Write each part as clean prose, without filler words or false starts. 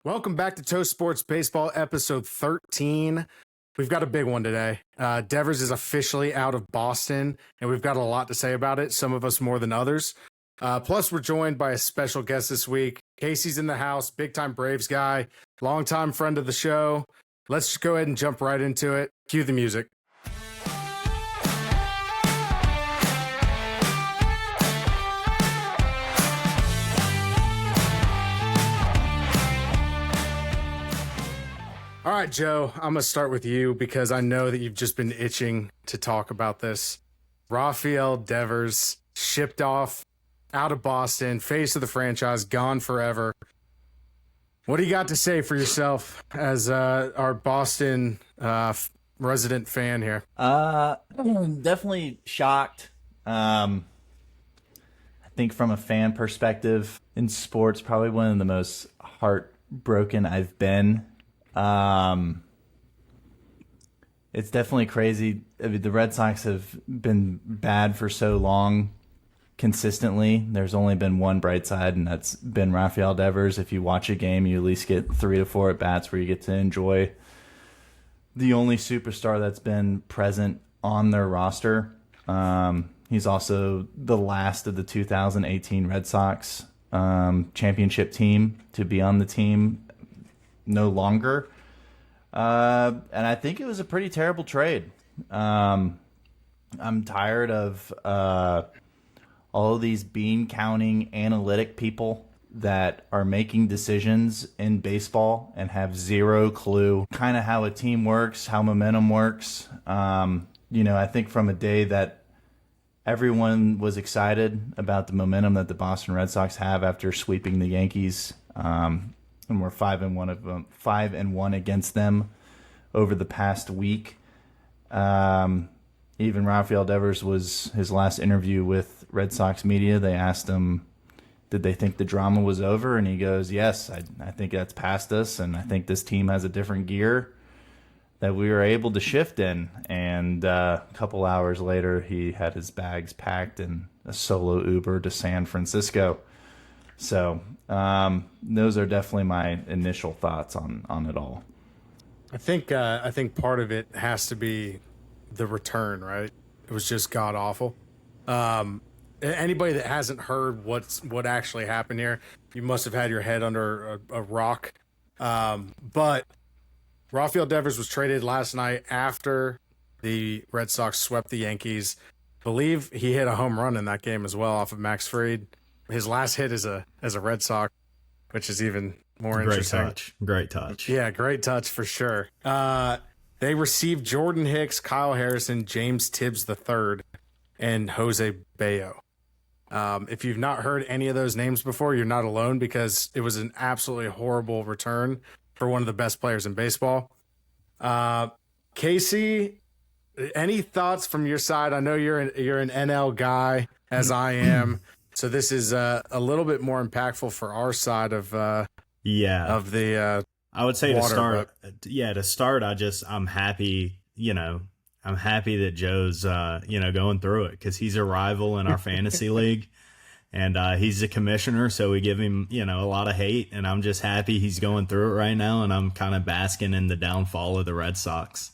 Welcome back to Toast Sports Baseball, episode 13. We've got a big one today. Devers is officially out of Boston, and we've got a lot to say about it, some of us more than others. Plus, we're joined by a special guest this week. Casey's in the house, big-time Braves guy, longtime friend of the show. Let's just go ahead and jump right into it. Cue the music. All right, Joe, I'm going to start with you because I know that you've just been itching to talk about this. Rafael Devers shipped off out of Boston, face of the franchise, gone forever. What do you got to say for yourself as our Boston resident fan here? Definitely shocked. I think from a fan perspective in sports, probably one of the most heartbroken I've been. It's definitely crazy. I mean, the Red Sox have been bad for so long consistently. There's only been one bright side, and that's been Rafael Devers. If you watch a game, you at least get 3 to 4 at-bats where you get to enjoy the only superstar that's been present on their roster. He's also the last of the 2018 Red Sox championship team to be on the team no longer. And I think it was a pretty terrible trade. I'm tired of all of these bean counting analytic people that are making decisions in baseball and have zero clue kind of how a team works, how momentum works. I think from a day that everyone was excited about the momentum that the Boston Red Sox have after sweeping the Yankees, and we're 5-1 against them over the past week. Even Rafael Devers was his last interview with Red Sox media. They asked him, did they think the drama was over? And he goes, yes, I think that's past us, and I think this team has a different gear that we were able to shift in. And a couple hours later, he had his bags packed and a solo Uber to San Francisco. So those are definitely my initial thoughts on it all. I think part of it has to be the return, right? It was just god awful. Anybody that hasn't heard what actually happened here, you must have had your head under a rock. But Rafael Devers was traded last night after the Red Sox swept the Yankees. I believe he hit a home run in that game as well off of Max Fried. His last hit as a Red Sox, which is even more interesting. Great touch. Yeah, great touch for sure. They received Jordan Hicks, Kyle Harrison, James Tibbs III, and Jose Bayo. If you've not heard any of those names before, you're not alone because it was an absolutely horrible return for one of the best players in baseball. Casey, any thoughts from your side? I know you're an NL guy, as I am. So this is a little bit more impactful for our side of the I would say water, to start I'm happy, I'm happy that Joe's going through it because he's a rival in our fantasy league and he's the commissioner, so we give him, a lot of hate, and I'm just happy he's going through it right now, and I'm kind of basking in the downfall of the Red Sox.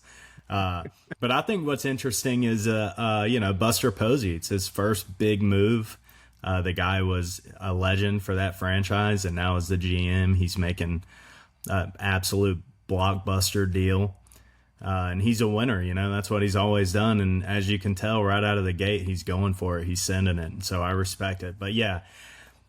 But I think what's interesting is Buster Posey. It's his first big move. The guy was a legend for that franchise, and now as the GM, he's making an absolute blockbuster deal. And he's a winner, that's what he's always done. And as you can tell right out of the gate, he's going for it. He's sending it. And so I respect it. But yeah,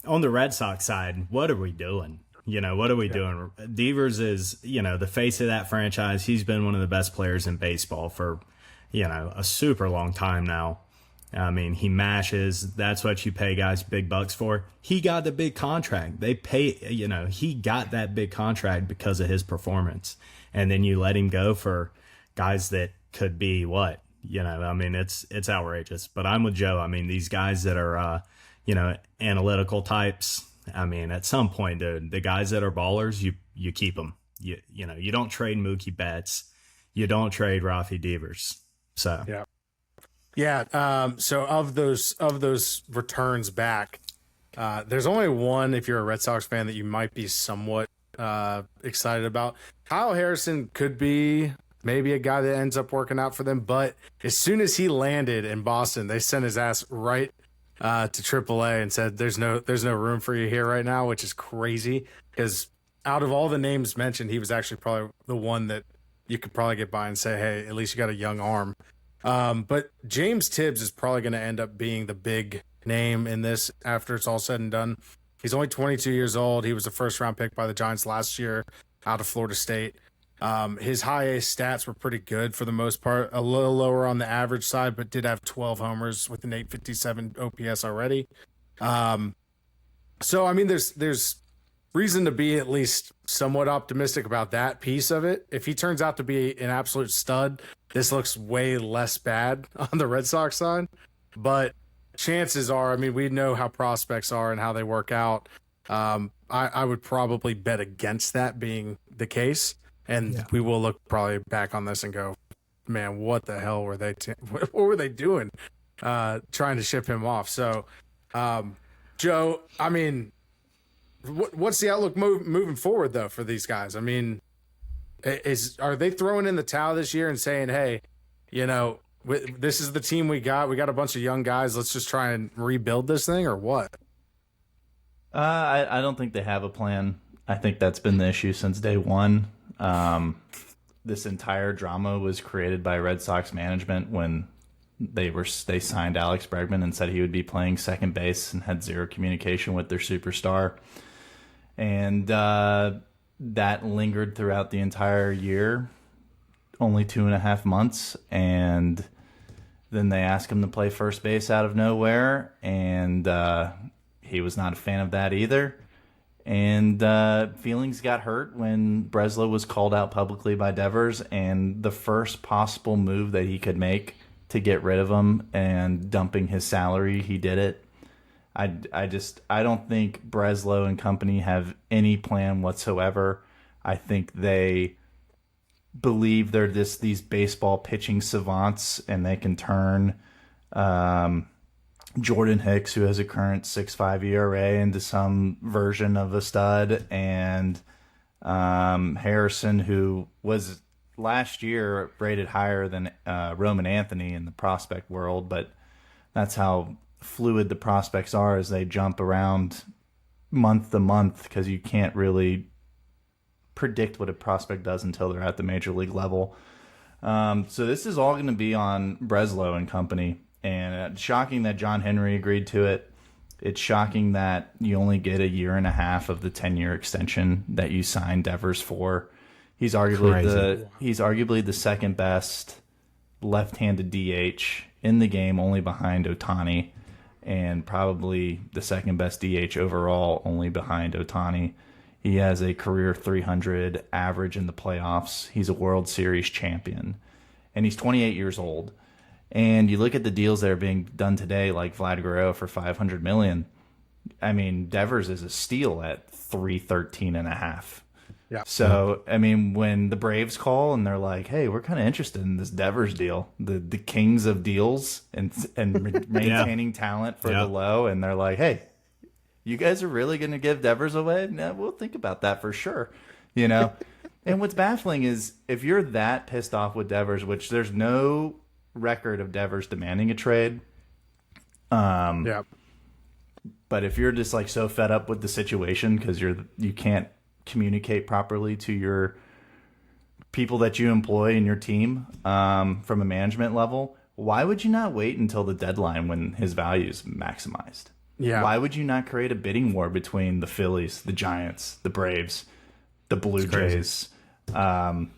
on the Red Sox side, what are we doing? What are we doing? Devers is, the face of that franchise. He's been one of the best players in baseball for, a super long time now. I mean, he mashes. That's what you pay guys big bucks for. He got the big contract. They pay, he got that big contract because of his performance. And then you let him go for guys that could be what? It's outrageous. But I'm with Joe. I mean, these guys that are, analytical types. I mean, at some point, dude, the guys that are ballers, you keep them. You don't trade Mookie Betts. You don't trade Rafi Devers. So yeah. Yeah, so of those returns back, there's only one, if you're a Red Sox fan, that you might be somewhat excited about. Kyle Harrison could be maybe a guy that ends up working out for them, but as soon as he landed in Boston, they sent his ass right to AAA and said, "There's no room for you here right now," which is crazy because out of all the names mentioned, he was actually probably the one that you could probably get by and say, "Hey, at least you got a young arm." But James Tibbs is probably going to end up being the big name in this after it's all said and done. He's only 22 years old. He was a first-round pick by the Giants last year out of Florida State. His high A stats were pretty good for the most part, a little lower on the average side, but did have 12 homers with an 857 OPS already. So, I mean, there's reason to be at least somewhat optimistic about that piece of it. If he turns out to be an absolute stud, this looks way less bad on the Red Sox side. But chances are, I mean, we know how prospects are and how they work out. I would probably bet against that being the case. And we will look probably back on this and go, man, what the hell were they what were they doing trying to ship him off? So, Joe, I mean, what's the outlook moving forward, though, for these guys? I mean, are they throwing in the towel this year and saying, hey, you know, this is the team we got. We got a bunch of young guys. Let's just try and rebuild this thing, or what? I don't think they have a plan. I think that's been the issue since day one. This entire drama was created by Red Sox management when they signed Alex Bregman and said he would be playing second base and had zero communication with their superstar. And that lingered throughout the entire year, only 2.5 months. And then they asked him to play first base out of nowhere, and he was not a fan of that either. And feelings got hurt when Breslow was called out publicly by Devers, and the first possible move that he could make to get rid of him and dumping his salary, he did it. I don't think Breslow and company have any plan whatsoever. I think they believe they're these baseball pitching savants, and they can turn Jordan Hicks, who has a current 6.5 ERA, into some version of a stud, and Harrison, who was last year rated higher than Roman Anthony in the prospect world, but that's how fluid the prospects are as they jump around month to month, because you can't really predict what a prospect does until they're at the major league level. So this is all going to be on Breslow and company. And it's shocking that John Henry agreed to it. It's shocking that you only get 1.5 years of the 10-year extension that you signed Devers for. He's arguably the second best left-handed DH in the game, only behind Ohtani, and probably the second best DH overall, only behind Ohtani. He has a career 300 average in the playoffs. He's a World Series champion, and he's 28 years old. And you look at the deals that are being done today, like Vlad Guerrero for $500 million. I mean, Devers is a steal at $313.5. Yeah. So, I mean, when the Braves call and they're like, "Hey, we're kind of interested in this Devers deal," the kings of deals and maintaining talent for the low, and they're like, "Hey, you guys are really going to give Devers away? No, we'll think about that for sure." You know. And what's baffling is if you're that pissed off with Devers, which there's no record of Devers demanding a trade. But if you're just like so fed up with the situation because you can't communicate properly to your people that you employ in your team from a management level, why would you not wait until the deadline when his value is maximized? Yeah. Why would you not create a bidding war between the Phillies, the Giants, the Braves, the Blue Jays? I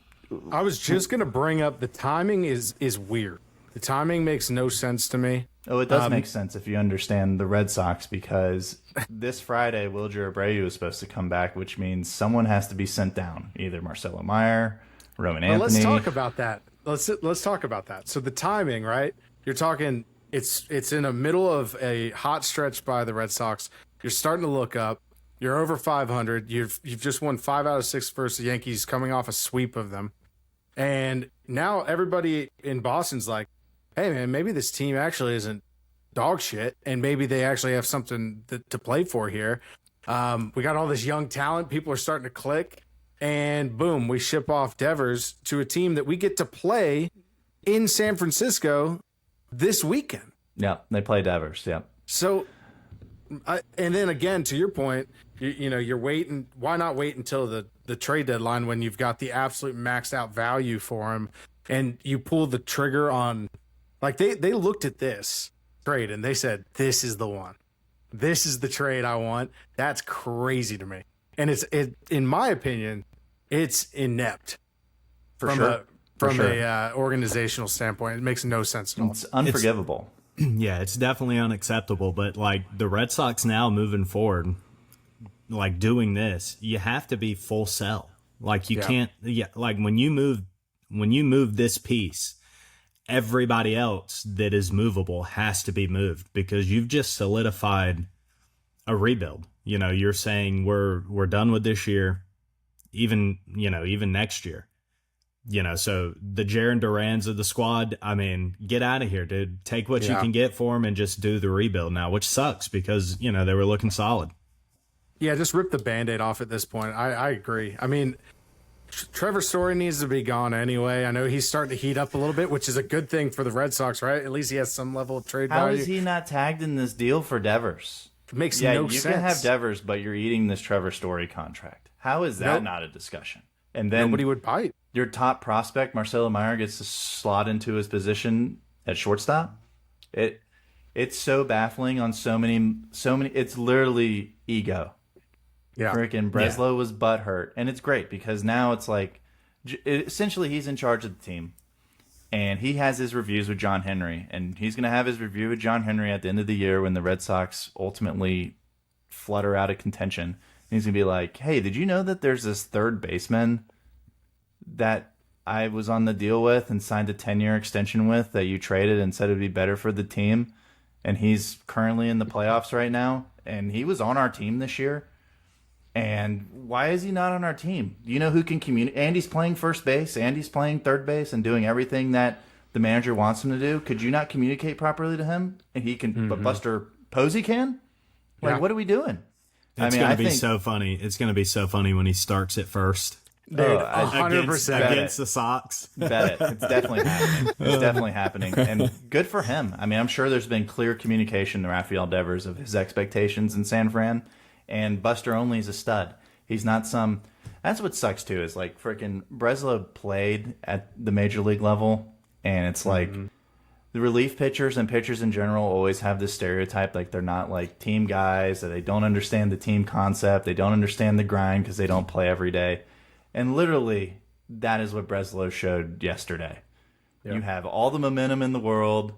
was just going to bring up the timing is weird. The timing makes no sense to me. Oh, it does make sense if you understand the Red Sox, because this Friday, Wilger Abreu is supposed to come back, which means someone has to be sent down, either Marcelo Meyer, Roman Anthony. Let's talk about that. Let's talk about that. So the timing, right? You're talking it's in the middle of a hot stretch by the Red Sox. You're starting to look up. You're over 500. You've just won 5 out of 6 versus the Yankees, coming off a sweep of them. And now everybody in Boston's like, hey, man, maybe this team actually isn't dog shit, and maybe they actually have something to play for here. We got all this young talent. People are starting to click. And boom, we ship off Devers to a team that we get to play in San Francisco this weekend. Yeah, they play Devers. Yeah. So, and then again, to your point, you're waiting. Why not wait until the trade deadline when you've got the absolute maxed out value for him, and you pull the trigger on, like they looked at this trade and they said, "This is the one. This is the trade I want." That's crazy to me, and in my opinion, it's inept from a organizational standpoint. It makes no sense at all. It's unforgivable. Yeah, it's definitely unacceptable. But like the Red Sox now moving forward, like doing this, you have to be full sell. Like you can't. Yeah, like when you move this piece, everybody else that is movable has to be moved because you've just solidified a rebuild. You're saying we're done with this year, even next year. So the Jaron Durans of the squad, I mean, get out of here, dude. Take what you can get for them and just do the rebuild now, which sucks because, they were looking solid. Yeah, just rip the Band-Aid off at this point. I agree. I mean, Trevor Story needs to be gone anyway. I know he's starting to heat up a little bit, which is a good thing for the Red Sox, right? At least he has some level of trade value. How is he not tagged in this deal for Devers? It makes no sense. You can have Devers, but you're eating this Trevor Story contract. How is that not a discussion? And then nobody would bite. Your top prospect, Marcelo Meyer, gets to slot into his position at shortstop. It's so baffling on so many. It's literally ego. Yeah, freaking Breslow was butthurt, and it's great because now it's like, essentially he's in charge of the team, and he has his reviews with John Henry, and he's going to have his review with John Henry at the end of the year when the Red Sox ultimately flutter out of contention. And he's going to be like, "Hey, did you know that there's this third baseman that I was on the deal with and signed a 10-year extension with that you traded and said it would be better for the team, and he's currently in the playoffs right now, and he was on our team this year." And why is he not on our team? You know who can communicate? Andy's playing first base. Andy's playing third base and doing everything that the manager wants him to do. Could you not communicate properly to him? And he can, but Buster Posey can? Like, what are we doing? It's going to be so funny. It's going to be so funny when he starts at first. Dude, 100% against the Sox. Bet it. It's definitely happening. It's definitely happening. And good for him. I mean, I'm sure there's been clear communication to Rafael Devers of his expectations in San Fran. And Buster Olney is a stud. He's not some. That's what sucks too. Is like freaking Breslow played at the major league level, and it's like the relief pitchers and pitchers in general always have this stereotype like they're not like team guys, that they don't understand the team concept, they don't understand the grind because they don't play every day. And literally, that is what Breslow showed yesterday. Yep. You have all the momentum in the world,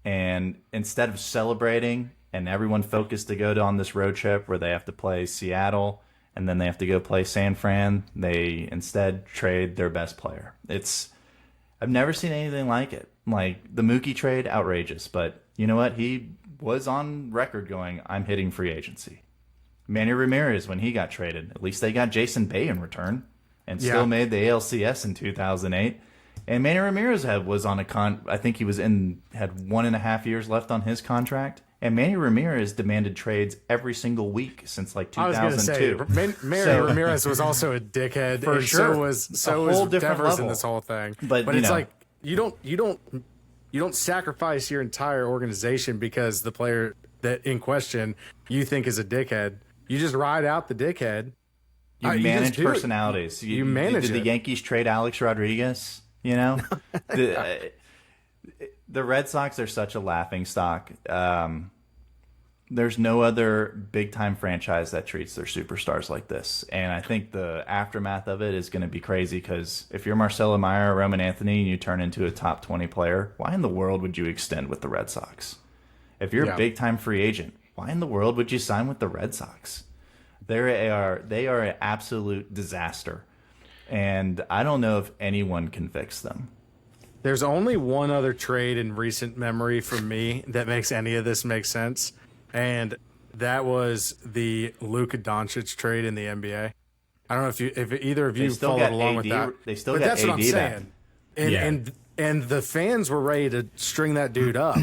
and instead of celebrating and everyone focused to go on this road trip where they have to play Seattle and then they have to go play San Fran, they instead trade their best player. I've never seen anything like it. Like the Mookie trade, outrageous. But you know what? He was on record going, "I'm hitting free agency." Manny Ramirez, when he got traded, at least they got Jason Bay in return and still made the ALCS in 2008. And Manny Ramirez was on I think he had 1.5 years left on his contract. And Manny Ramirez demanded trades every single week since like 2002. I was going to say, Manny Ramirez was also a dickhead, for and sure. so was Devers in this whole thing. But it's like you don't sacrifice your entire organization because the player that in question you think is a dickhead. You just ride out the dickhead. You manage personalities. You manage. Did the Yankees trade Alex Rodriguez? You know, the Red Sox are such a laughing stock. There's no other big-time franchise that treats their superstars like this. And I think the aftermath of it is going to be crazy because if you're Marcelo Meyer or Roman Anthony and you turn into a top 20 player, why in the world would you extend with the Red Sox? If you're a big-time free agent, why in the world would you sign with the Red Sox? They are an absolute disaster. And I don't know if anyone can fix them. There's only one other trade in recent memory for me that makes any of this make sense, and that was the Luka Doncic trade in the NBA. I don't know if either of you followed along with that. They still got AD what I'm saying. And the fans were ready to string that dude up.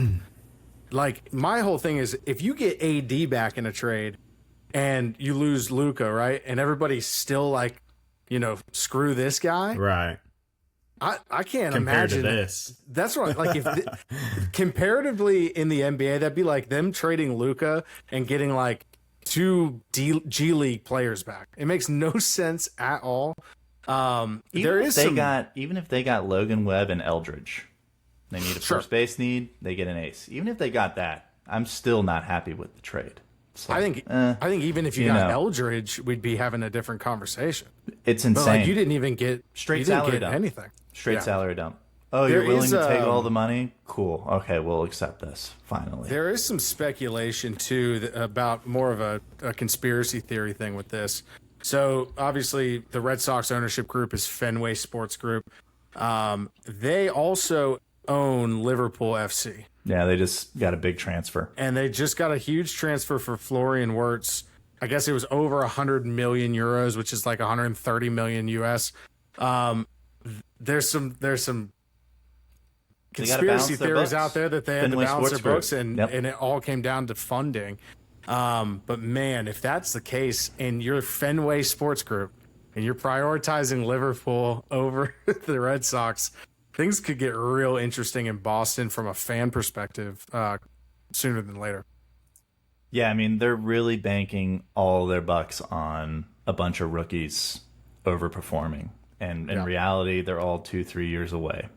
Like, my whole thing is, if you get AD back in a trade, and you lose Luka, right? And everybody's still like, screw this guy. Right. I can't Compared imagine to this. That's right. Like comparatively in the NBA, that'd be like them trading Luka and getting like two G League players back. It makes no sense at all. Even if they got Logan Webb and Eldridge, they need a first base need. They get an ace. Even if they got that, I'm still not happy with the trade. I think even if you got Eldridge, we'd be having a different conversation. It's insane. But like, you didn't even get salary dump. Anything. Straight salary dump. Oh, you're willing to take all the money? Cool. Okay, we'll accept this. Finally. There is some speculation too about more of a conspiracy theory thing with this. So obviously, the Red Sox ownership group is Fenway Sports Group. They also own Liverpool FC. Yeah, they just got a big transfer. And they just got a huge transfer for Florian Wirtz. I guess it was over 100 million euros, which is like 130 million US. There's some conspiracy theories out there that they had to balance their books, and it all came down to funding. But man, if that's the case, and you're Fenway Sports Group, and you're prioritizing Liverpool over the Red Sox, things could get real interesting in Boston from a fan perspective sooner than later. Yeah, I mean, they're really banking all their bucks on a bunch of rookies overperforming. And in reality, they're all 2-3 years away.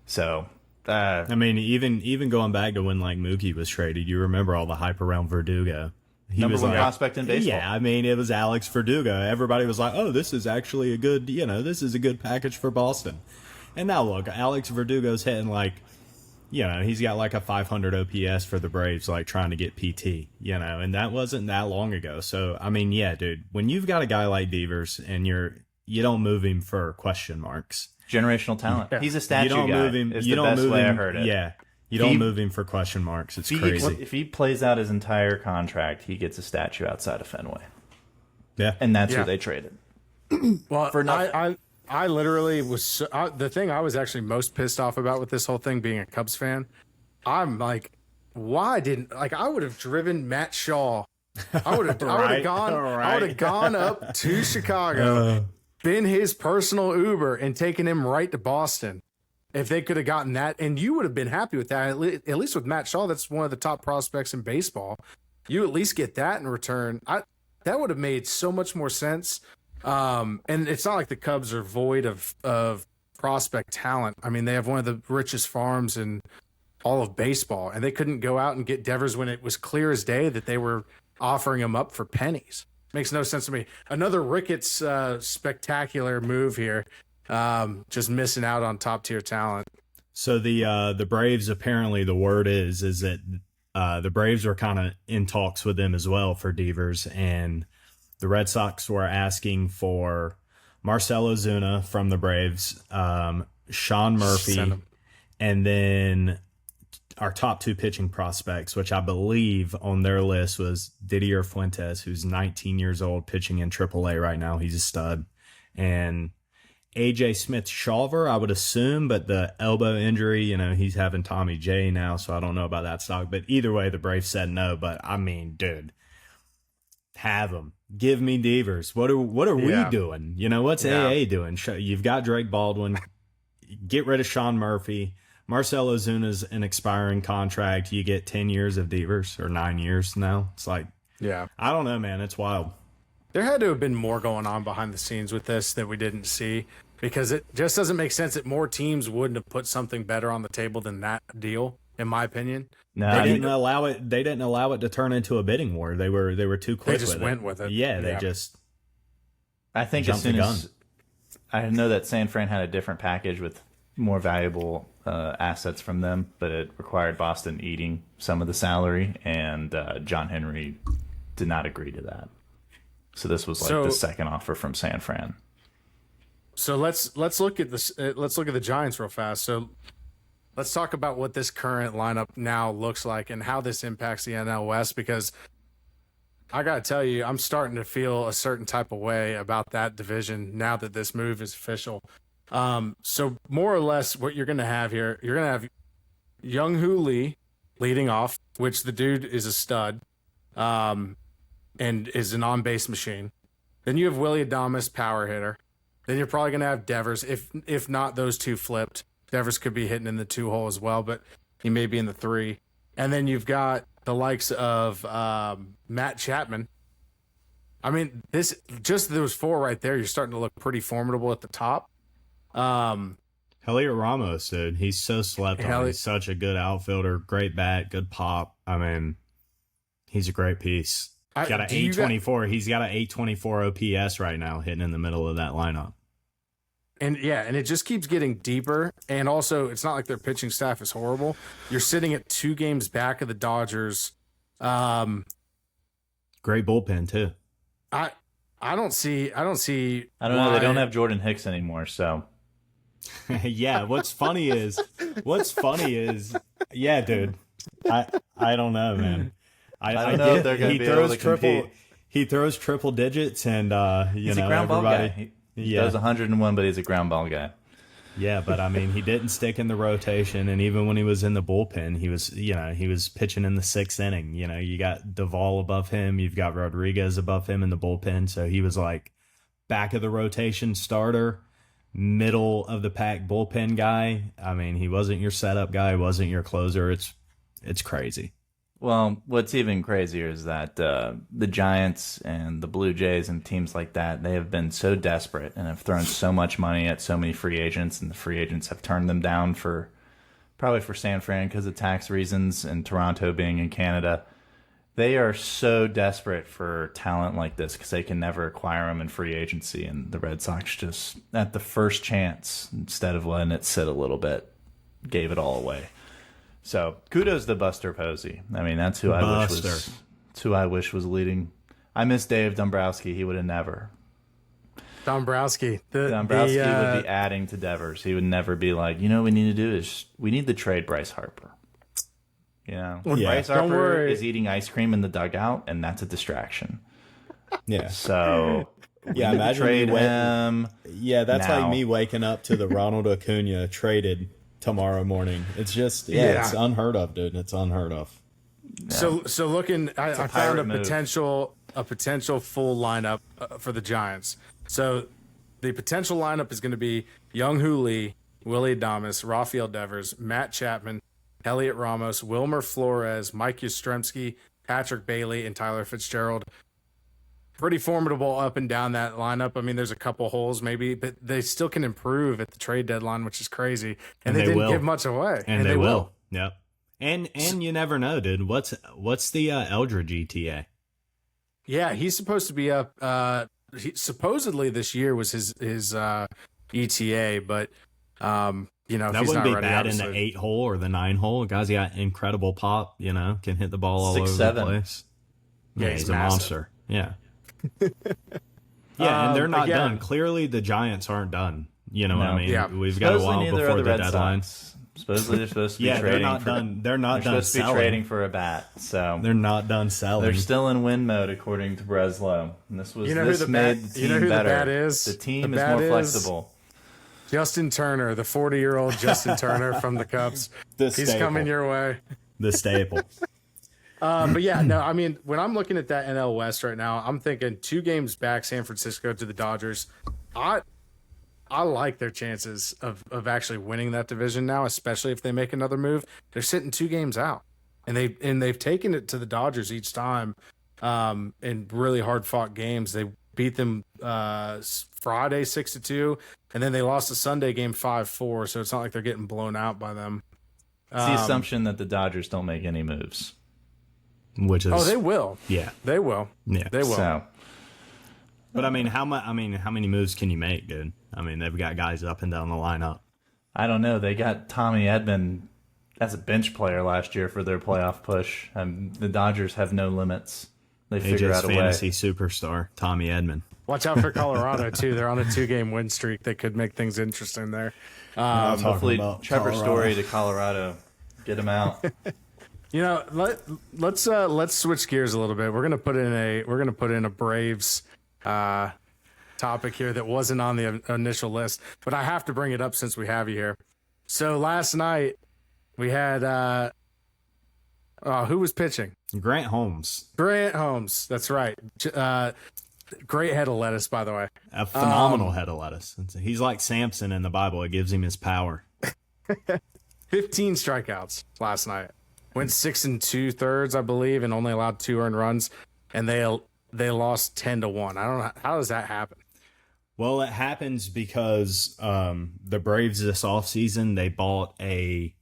So, I mean, even going back to when like Mookie was traded, you remember all the hype around Verdugo. He was a prospect in baseball. Yeah, I mean, it was Alex Verdugo. Everybody was like, "Oh, this is actually a good, this is a good package for Boston." And now look, Alex Verdugo's hitting like, he's got like a 500 OPS for the Braves, like trying to get PT, and that wasn't that long ago. So, I mean, yeah, dude, when you've got a guy like Devers and you don't move him for question marks. Generational talent. Yeah. He's a statue guy. Move him. Is the best way I heard it. Yeah. You don't move him for question marks. It's crazy. If he plays out his entire contract, he gets a statue outside of Fenway. Yeah. And that's who they traded. Well, for nothing. I literally was the thing I was actually most pissed off about with this whole thing, being a Cubs fan. I'm like, why didn't I would have driven Matt Shaw. I would have gone up to Chicago, been his personal Uber, and taken him right to Boston. If they could have gotten that, and you would have been happy with that. At least with Matt Shaw, that's one of the top prospects in baseball. You at least get that in return. That would have made so much more sense. And it's not like the Cubs are void of prospect talent. I mean, they have one of the richest farms in all of baseball, and they couldn't go out and get Devers when it was clear as day that they were offering him up for pennies. Makes no sense to me. Another Ricketts spectacular move here. Just missing out on top tier talent. So the Braves, apparently the word is that the Braves were kind of in talks with them as well for Devers, and the Red Sox were asking for Marcell Ozuna from the Braves, Sean Murphy, and then our top two pitching prospects, which I believe on their list was Didier Fuentes, who's 19 years old, pitching in AAA right now. He's a stud. And AJ Smith-Shawver, I would assume, but the elbow injury, he's having Tommy J now, so I don't know about that stock. But either way, the Braves said no. But, I mean, dude, have him. Give me Devers. What are we doing? What's AA doing? You've got Drake Baldwin. Get rid of Sean Murphy. Marcell Ozuna's an expiring contract. You get 10 years of Devers, or 9 years now. It's like, I don't know, man. It's wild. There had to have been more going on behind the scenes with this that we didn't see, because it just doesn't make sense that more teams wouldn't have put something better on the table than that deal, in my opinion. No, they didn't allow it. They didn't allow it to turn into a bidding war. They were too quick. They just went with it. Yeah, they just. I think as soon as I know that San Fran had a different package with more valuable assets from them, but it required Boston eating some of the salary, and John Henry did not agree to that. So this was the second offer from San Fran. So let's look at this. Let's look at the Giants real fast. So let's talk about what this current lineup now looks like and how this impacts the NL West, because I got to tell you, I'm starting to feel a certain type of way about that division now that this move is official. So more or less what you're going to have here, you're going to have Young-Hoo Lee leading off, which the dude is a stud. and is an on-base machine. Then you have Willie Adames, power hitter. Then you're probably going to have Devers. If not those two flipped, Devers could be hitting in the 2 hole as well, but he may be in the 3. And then you've got the likes of Matt Chapman. I mean, just those 4 right there, you're starting to look pretty formidable at the top. Heliot Ramos, dude, he's so slept on. He's such a good outfielder, great bat, good pop. I mean, he's a great piece. He's got an 824. He's got an 824 OPS right now, hitting in the middle of that lineup. And it just keeps getting deeper. And also, it's not like their pitching staff is horrible. You're sitting at 2 games back of the Dodgers. Great bullpen too. I don't know. They don't have Jordan Hicks anymore, so. Yeah. What's funny is, yeah, dude. I don't know, man. I don't know if they're going to be able to compete. He throws triple digits, and he's a ground ball guy. He does 101, but he's a ground ball guy. Yeah, but I mean, he didn't stick in the rotation, and even when he was in the bullpen, he was pitching in the 6th inning. You know, you got Duvall above him, you've got Rodriguez above him in the bullpen, so he was like back of the rotation starter, middle of the pack bullpen guy. I mean, he wasn't your setup guy, he wasn't your closer. It's crazy. Well, what's even crazier is that the Giants and the Blue Jays and teams like that, they have been so desperate and have thrown so much money at so many free agents, and the free agents have turned them down probably for San Fran because of tax reasons and Toronto being in Canada. They are so desperate for talent like this because they can never acquire them in free agency, and the Red Sox just, at the first chance, instead of letting it sit a little bit, gave it all away. So kudos to Buster Posey. I mean, that's who I wish was leading. I miss Dave Dombrowski. He would have never. Dombrowski would be adding to Devers. He would never be like, what we need to do is we need to trade Bryce Harper. Bryce Harper is eating ice cream in the dugout, and that's a distraction. Yeah. So imagine trade him. Yeah, that's like me waking up to the Ronald Acuna traded tomorrow morning. It's just it's unheard of, dude. It's unheard of. Yeah. So looking, I found a potential full lineup for the Giants. So the potential lineup is going to be Young-Hoo Lee, Willie Adames, Rafael Devers, Matt Chapman, Heliot Ramos, Wilmer Flores, Mike Yastrzemski, Patrick Bailey, and Tyler Fitzgerald. Pretty formidable up and down that lineup. I mean, there's a couple holes maybe, but they still can improve at the trade deadline, which is crazy. And they didn't give much away. And they will. Yep. And you never know, dude. What's the Eldridge ETA? Yeah, he's supposed to be up. Supposedly this year was his ETA, but that he's wouldn't not be ready, bad obviously. in the 8 hole or the 9 hole. Guys got incredible pop. Can hit the ball all 6'7". over the place. Yeah, he's a monster. Yeah. And they're not done. Clearly, the Giants aren't done. You know what I mean? Yeah. We've got a while before the deadline. Supposedly they're supposed to be trading. They're not done. They're supposed selling. to be trading for a bat. So they're not done selling. They're still in win mode, according to Breslow. And this made the team the better. bat is? The team is more flexible. Justin Turner, the 40-year-old Justin Turner from the Cubs. He's coming your way. The staple. But yeah, no, I mean, when I'm looking at that NL West right now, I'm thinking 2 games back, San Francisco to the Dodgers. I like their chances of actually winning that division now, especially if they make another move. They're sitting 2 games out, and they've taken it to the Dodgers each time in really hard fought games. They beat them Friday 6-2, and then they lost the Sunday game 5-4. So it's not like they're getting blown out by them. It's the assumption that the Dodgers don't make any moves. Which is they will. Yeah, they will. Yeah, they will. So, but I mean, how many moves can you make, dude? I mean, they've got guys up and down the lineup. I don't know. They got Tommy Edman as a bench player last year for their playoff push. The Dodgers have no limits. They figure out a way. Fantasy superstar Tommy Edman. Watch out for Colorado too. They're on a 2-game win streak that could make things interesting there. Hopefully, Trevor Story to Colorado, get him out. Let's switch gears a little bit. We're gonna put in a Braves topic here that wasn't on the initial list, but I have to bring it up since we have you here. So last night we had Who was pitching? Grant Holmes. Grant Holmes. That's right. Great head of lettuce, by the way. A phenomenal head of lettuce. He's like Samson in the Bible. It gives him his power. 15 strikeouts last night. Went 6 2/3, I believe, and only allowed 2 earned runs. And they lost 10-1. I don't know, how does that happen? Well, it happens because the Braves this offseason, they bought a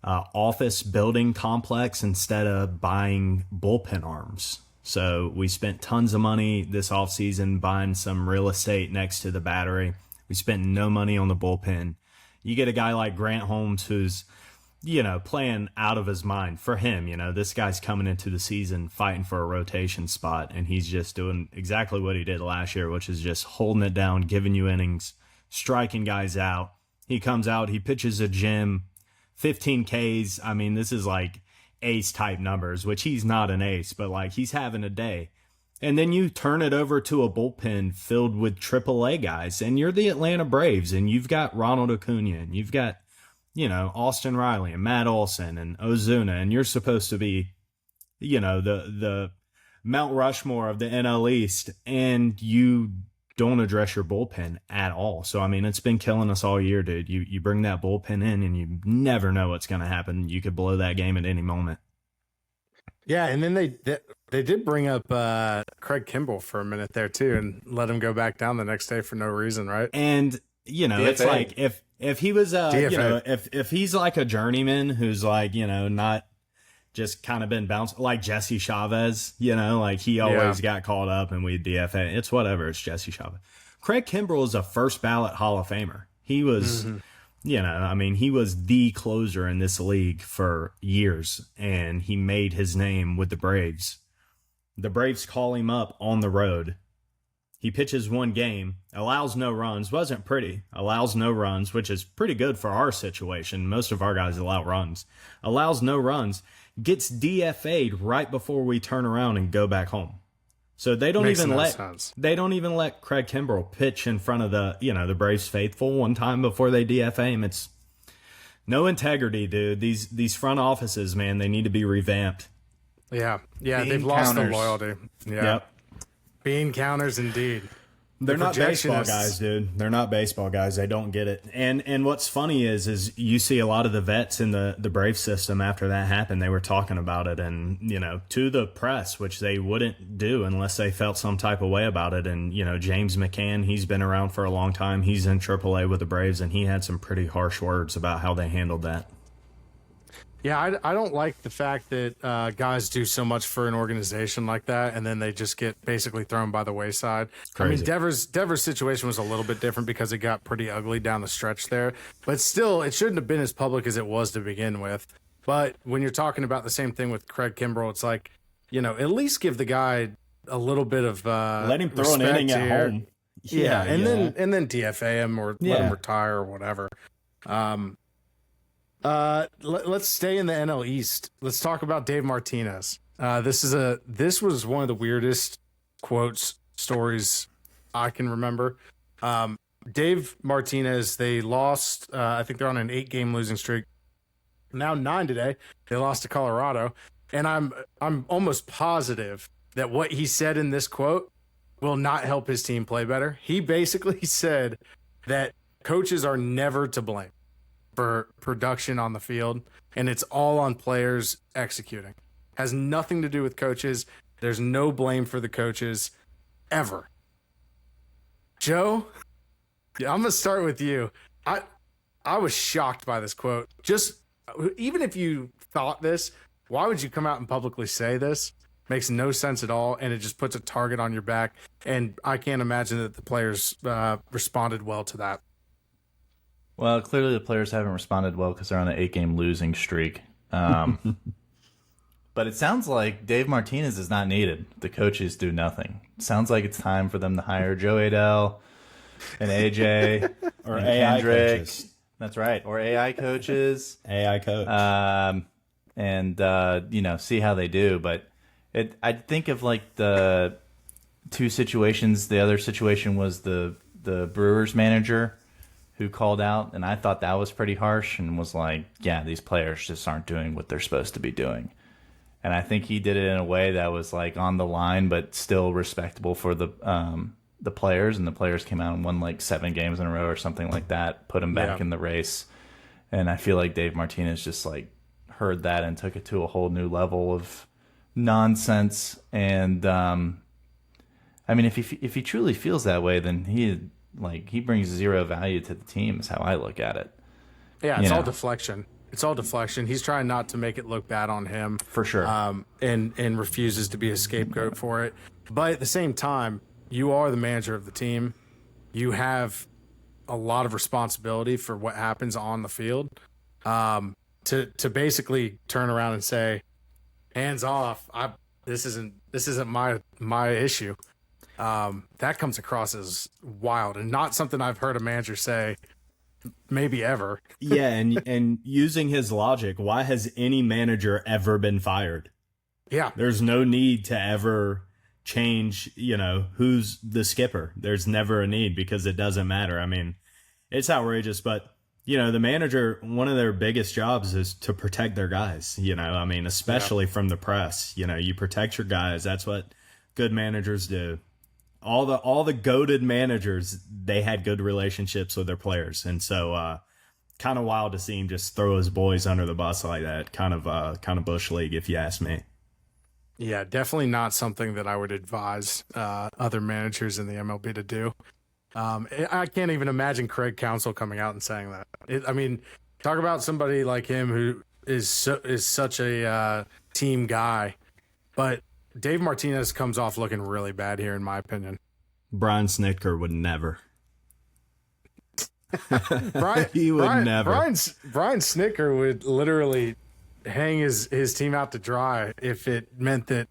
office building complex instead of buying bullpen arms. So we spent tons of money this offseason buying some real estate next to the Battery. We spent no money on the bullpen. You get a guy like Grant Holmes who's, playing out of his mind. For him, this guy's coming into the season fighting for a rotation spot, and he's just doing exactly what he did last year, which is just holding it down, giving you innings, striking guys out. He comes out, he pitches a gem, 15 Ks. I mean, this is like ace type numbers, which he's not an ace, but like he's having a day. And then you turn it over to a bullpen filled with AAA guys, and you're the Atlanta Braves, and you've got Ronald Acuna, and you've got, Austin Riley and Matt Olson and Ozuna, and you're supposed to be, the Mount Rushmore of the NL East, and you don't address your bullpen at all. So, I mean, it's been killing us all year, dude. You bring that bullpen in, and you never know what's going to happen. You could blow that game at any moment. Yeah, and then they did bring up Craig Kimbrell for a minute there, too, and let him go back down the next day for no reason, right? And, DFA. It's like if he was, if he's like a journeyman who's like, not just kind of been bounced, like Jesse Chavez, like he always got called up and we DFA. It's whatever. It's Jesse Chavez. Craig Kimbrell is a first ballot Hall of Famer. He was, he was the closer in this league for years, and he made his name with the Braves. The Braves call him up on the road. He pitches one game, allows no runs, wasn't pretty, allows no runs, which is pretty good for our situation. Most of our guys allow runs. Allows no runs, gets DFA'd right before we turn around and go back home. So they don't even let Craig Kimbrell pitch in front of the Braves faithful one time before they DFA him. It's no integrity, dude. These front offices, man, they need to be revamped. Yeah, Bean they've lost the counters. loyalty. Yeah, Yep. Bean counters indeed. They're not baseball projectionists. guys, dude. They're not baseball guys. They don't get it. And what's funny is you see a lot of the vets in the Brave system after that happened. They were talking about it and, to the press, which they wouldn't do unless they felt some type of way about it. And, James McCann, he's been around for a long time. He's in AAA with the Braves, and he had some pretty harsh words about how they handled that. Yeah, I don't like the fact that guys do so much for an organization like that, and then they just get basically thrown by the wayside. Crazy. I mean, Devers' situation was a little bit different because it got pretty ugly down the stretch there. But still, it shouldn't have been as public as it was to begin with. But when you're talking about the same thing with Craig Kimbrell, it's like, at least give the guy a little bit of let him throw an inning at home. Yeah, and then DFA him or let him retire or whatever. Let's stay in the NL East. Let's talk about Dave Martinez. This was one of the weirdest stories I can remember. Dave Martinez, they lost. I think they're on an 8-game losing streak. Now 9 today. They lost to Colorado, and I'm almost positive that what he said in this quote will not help his team play better. He basically said that coaches are never to blame for production on the field, and it's all on players executing. Has nothing to do with coaches. There's no blame for the coaches ever. Joe, I'm gonna start with you. I was shocked by this quote. Just even if you thought this, why would you come out and publicly say this? Makes no sense at all, and it just puts a target on your back. And I can't imagine that the players responded well to that. Well, clearly the players haven't responded well because they're on an 8-game losing streak. But it sounds like Dave Martinez is not needed. The coaches do nothing. Sounds like it's time for them to hire Joe Adell and AJ Or and AI Kendrick. coaches. That's right. Or AI coaches. AI coach. And see how they do. But I think of like the two situations. The other situation was the Brewers manager who called out, and I thought that was pretty harsh and was like, yeah, these players just aren't doing what they're supposed to be doing. And I think he did it in a way that was like on the line, but still respectable for the players. And the players came out and won like 7 games in a row or something like that, put him back in the race. And I feel like Dave Martinez just like heard that and took it to a whole new level of nonsense. And I mean, if he truly feels that way, then he brings zero value to the team. Is how I look at it. Yeah, it's all deflection. It's all deflection. He's trying not to make it look bad on him. For sure. And refuses to be a scapegoat for it. But at the same time, you are the manager of the team. You have a lot of responsibility for what happens on the field. To basically turn around and say, hands off, this isn't my issue. That comes across as wild and not something I've heard a manager say maybe ever. Yeah, and using his logic, why has any manager ever been fired? Yeah. There's no need to ever change, who's the skipper. There's never a need because it doesn't matter. I mean, it's outrageous, but the manager, one of their biggest jobs is to protect their guys, I mean, especially from the press. You protect your guys. That's what good managers do. All the goated managers, they had good relationships with their players. And so kind of wild to see him just throw his boys under the bus like that. Kind of bush league, if you ask me. Yeah, definitely not something that I would advise other managers in the MLB to do. I can't even imagine Craig Counsell coming out and saying that. I mean, talk about somebody like him who is such a team guy, but Dave Martinez comes off looking really bad here, in my opinion. Brian Snitker would never. He would never. Brian Snitker would literally hang his team out to dry if it meant that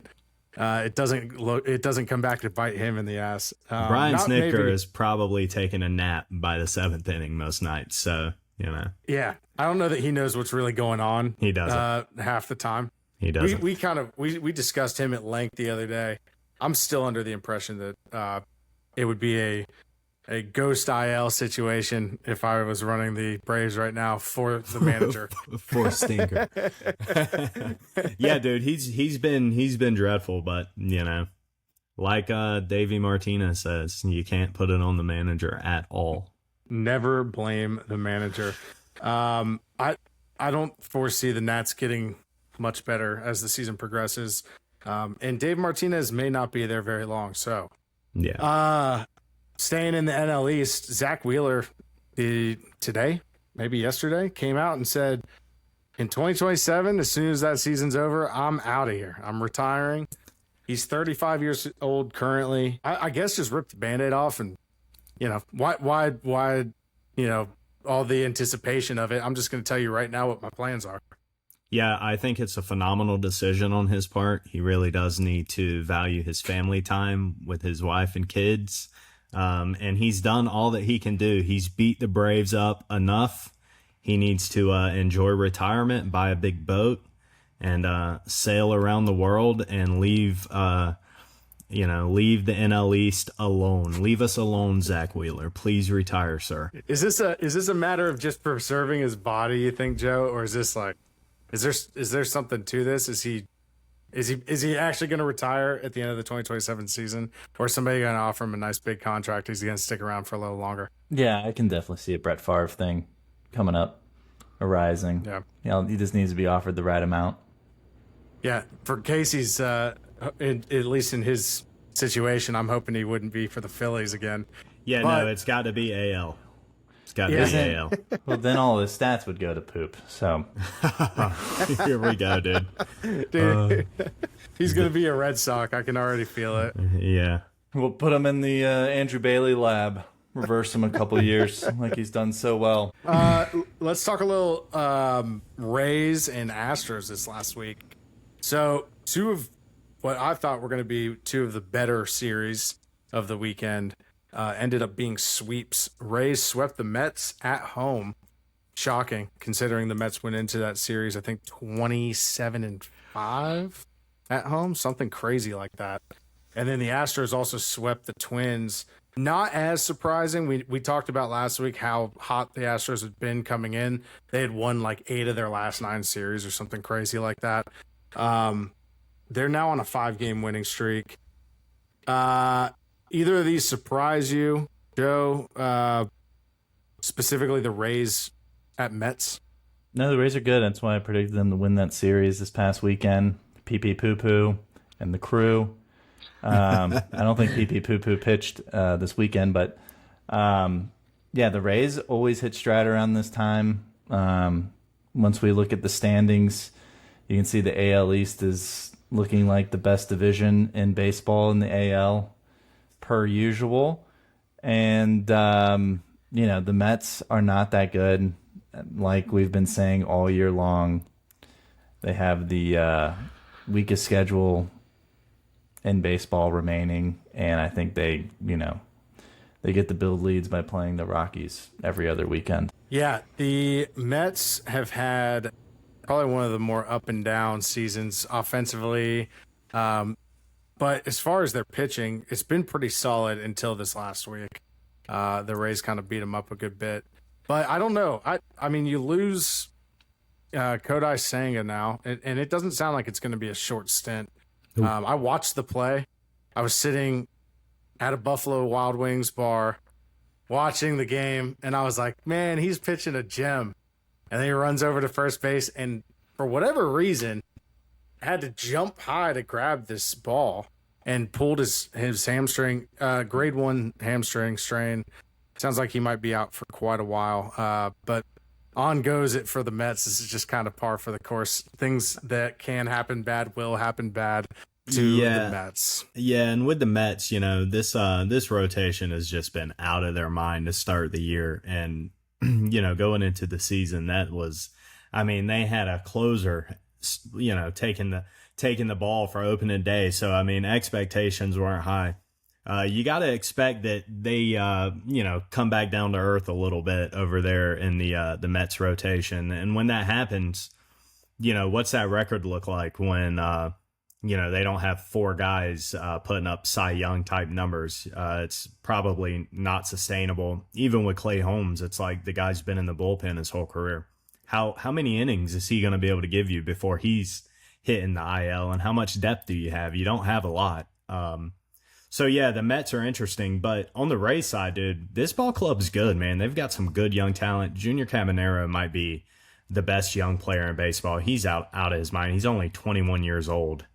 it doesn't come back to bite him in the ass. Brian Snitker is probably taking a nap by the 7th inning most nights, so Yeah, I don't know that he knows what's really going on. He doesn't half the time. He doesn't. We discussed him at length the other day. I'm still under the impression that it would be a ghost IL situation if I was running the Braves right now for the manager. For Stinker. Yeah, dude, he's been dreadful, but like Davey Martinez says, you can't put it on the manager at all. Never blame the manager. I don't foresee the Nats getting much better as the season progresses. And Dave Martinez may not be there very long. So, yeah. Staying in the NL East, Zack Wheeler today, maybe yesterday, came out and said, in 2027, as soon as that season's over, I'm out of here. I'm retiring. He's 35 years old currently. I guess just ripped the Band-Aid off and, why, all the anticipation of it. I'm just going to tell you right now what my plans are. Yeah, I think it's a phenomenal decision on his part. He really does need to value his family time with his wife and kids. And he's done all that he can do. He's beat the Braves up enough. He needs to enjoy retirement, buy a big boat, and sail around the world and leave the NL East alone. Leave us alone, Zack Wheeler. Please retire, sir. Is this a matter of just preserving his body, you think, Joe, or is this like, is there something to this? Is he actually going to retire at the end of the 2027 season, or is somebody going to offer him a nice big contract? He's going to stick around for a little longer. Yeah, I can definitely see a Brett Favre thing coming up, arising. Yeah, he just needs to be offered the right amount. Yeah, for Casey's, at least in his situation, I'm hoping he wouldn't be for the Phillies again. Yeah, no, it's got to be AL. It's got to be AL. Well, then all his stats would go to poop. So here we go, dude. Dude, he's going to be a Red Sox. I can already feel it. Yeah. We'll put him in the Andrew Bailey lab. Reverse him a couple of years like he's done so well. Let's talk a little Rays and Astros this last week. So two of what I thought were going to be two of the better series of the weekend ended up being sweeps. Rays swept the Mets at home. Shocking, considering the Mets went into that series, I think 27-5 at home, something crazy like that. And then the Astros also swept the Twins. Not as surprising. We talked about last week how hot the Astros had been coming in. They had won like 8 of their last 9 series or something crazy like that. They're now on a 5-game winning streak. Either of these surprise you, Joe? Specifically the Rays at Mets? No, the Rays are good. That's why I predicted them to win that series this past weekend. PP Poo Poo and the crew. I don't think PP Poo Poo pitched this weekend, but yeah, the Rays always hit stride around this time. Once we look at the standings, you can see the AL East is looking like the best division in baseball in the AL per usual. And, the Mets are not that good. Like we've been saying all year long, they have the weakest schedule in baseball remaining, and I think they get the build leads by playing the Rockies every other weekend. Yeah, the Mets have had probably one of the more up and down seasons offensively. But as far as their pitching, it's been pretty solid until this last week. The Rays kind of beat them up a good bit. But I don't know. I mean, you lose Kodai Senga now, and it doesn't sound like it's going to be a short stint. I watched the play. I was sitting at a Buffalo Wild Wings bar watching the game, and I was like, man, he's pitching a gem. And then he runs over to first base, and for whatever reason, had to jump high to grab this ball and pulled his hamstring, grade 1 hamstring strain. Sounds like he might be out for quite a while. But on goes it for the Mets. This is just kind of par for the course. Things that can happen bad will happen bad to the Mets. Yeah, and with the Mets, this rotation has just been out of their mind to start the year. And, going into the season, they had a closer, taking the ball for opening day. So, expectations weren't high. You got to expect that they, come back down to earth a little bit over there in the Mets rotation. And when that happens, what's that record look like when, they don't have 4 guys putting up Cy Young type numbers? It's probably not sustainable. Even with Clay Holmes, it's like the guy's been in the bullpen his whole career. How many innings is he going to be able to give you before he's hitting the IL? And how much depth do you have? You don't have a lot. So, yeah, the Mets are interesting. But on the Rays side, dude, this ball club's good, man. They've got some good young talent. Junior Caminero might be the best young player in baseball. He's out of his mind. He's only 21 years old.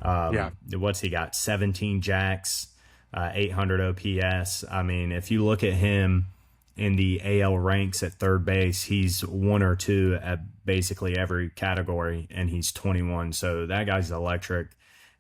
What's he got? 17 jacks, 800 OPS. If you look at him in the AL ranks at third base, he's 1 or 2 at basically every category, and he's 21. So that guy's electric.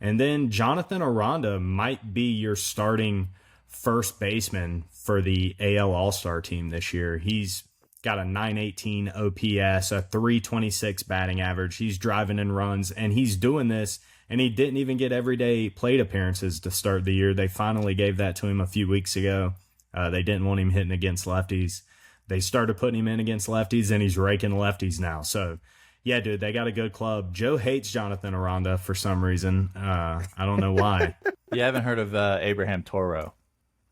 And then Jonathan Aranda might be your starting first baseman for the AL All-Star team this year. He's got a 918 OPS, a 326 batting average. He's driving in runs, and he's doing this, and he didn't even get everyday plate appearances to start the year. They finally gave that to him a few weeks ago. They didn't want him hitting against lefties. They started putting him in against lefties, and he's raking lefties now. So, yeah, dude, they got a good club. Joe hates Jonathan Aranda for some reason. I don't know why. You haven't heard of Abraham Toro?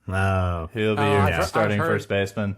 No. He'll be your starting first baseman.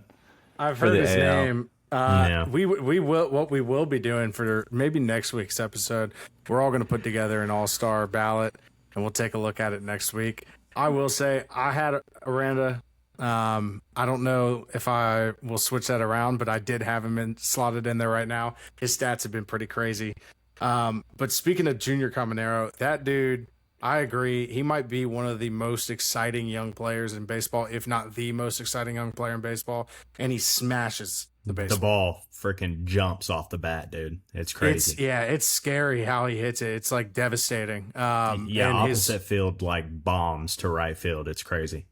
I've heard his name. Yeah. We will. What we will be doing for maybe next week's episode, we're all going to put together an all-star ballot, and we'll take a look at it next week. I will say I had Aranda. I don't know if I will switch that around, but I did have him slotted in there right now. His stats have been pretty crazy. But speaking of Junior Caminero, that dude, I agree. He might be one of the most exciting young players in baseball, if not the most exciting young player in baseball. And he smashes the baseball. The ball freaking jumps off the bat, dude. It's crazy. It's scary how he hits it. It's like devastating. And opposite field like bombs to right field. It's crazy.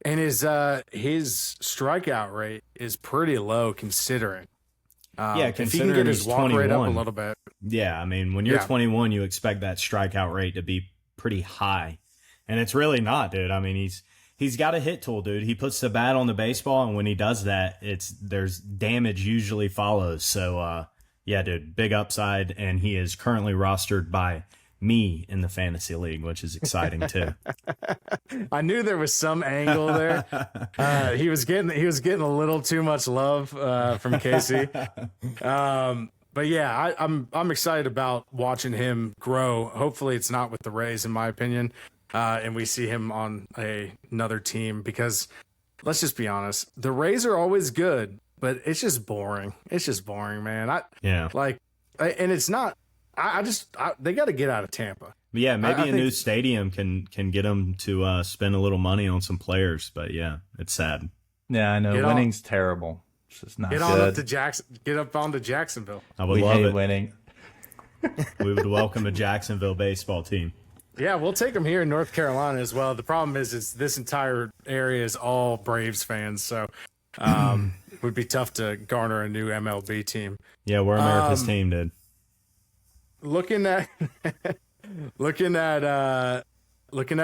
And his strikeout rate is pretty low considering. Considering if he can get his walk rate up a little bit. Yeah, when you're 21, you expect that strikeout rate to be pretty high. And it's really not, dude. He's got a hit tool, dude. He puts the bat on the baseball, and when he does that, there's damage usually follows. So, yeah, dude, big upside, and he is currently rostered by me in the fantasy league, which is exciting too. I knew there was some angle there. He was getting a little too much love from Casey. But yeah, I'm excited about watching him grow. Hopefully, it's not with the Rays, in my opinion, and we see him on another team. Because let's just be honest, the Rays are always good, but it's just boring. It's just boring, man. And it's not. They got to get out of Tampa. Yeah, maybe a new stadium can get them to spend a little money on some players. But yeah, it's sad. Yeah, I know. Winning's terrible. It's just not good. Get up onto Jacksonville. I would love hate it. winning. We would welcome a Jacksonville baseball team. Yeah, we'll take them here in North Carolina as well. The problem is this entire area is all Braves fans, so it would be tough to garner a new MLB team. Yeah, we're America's team, dude. Looking at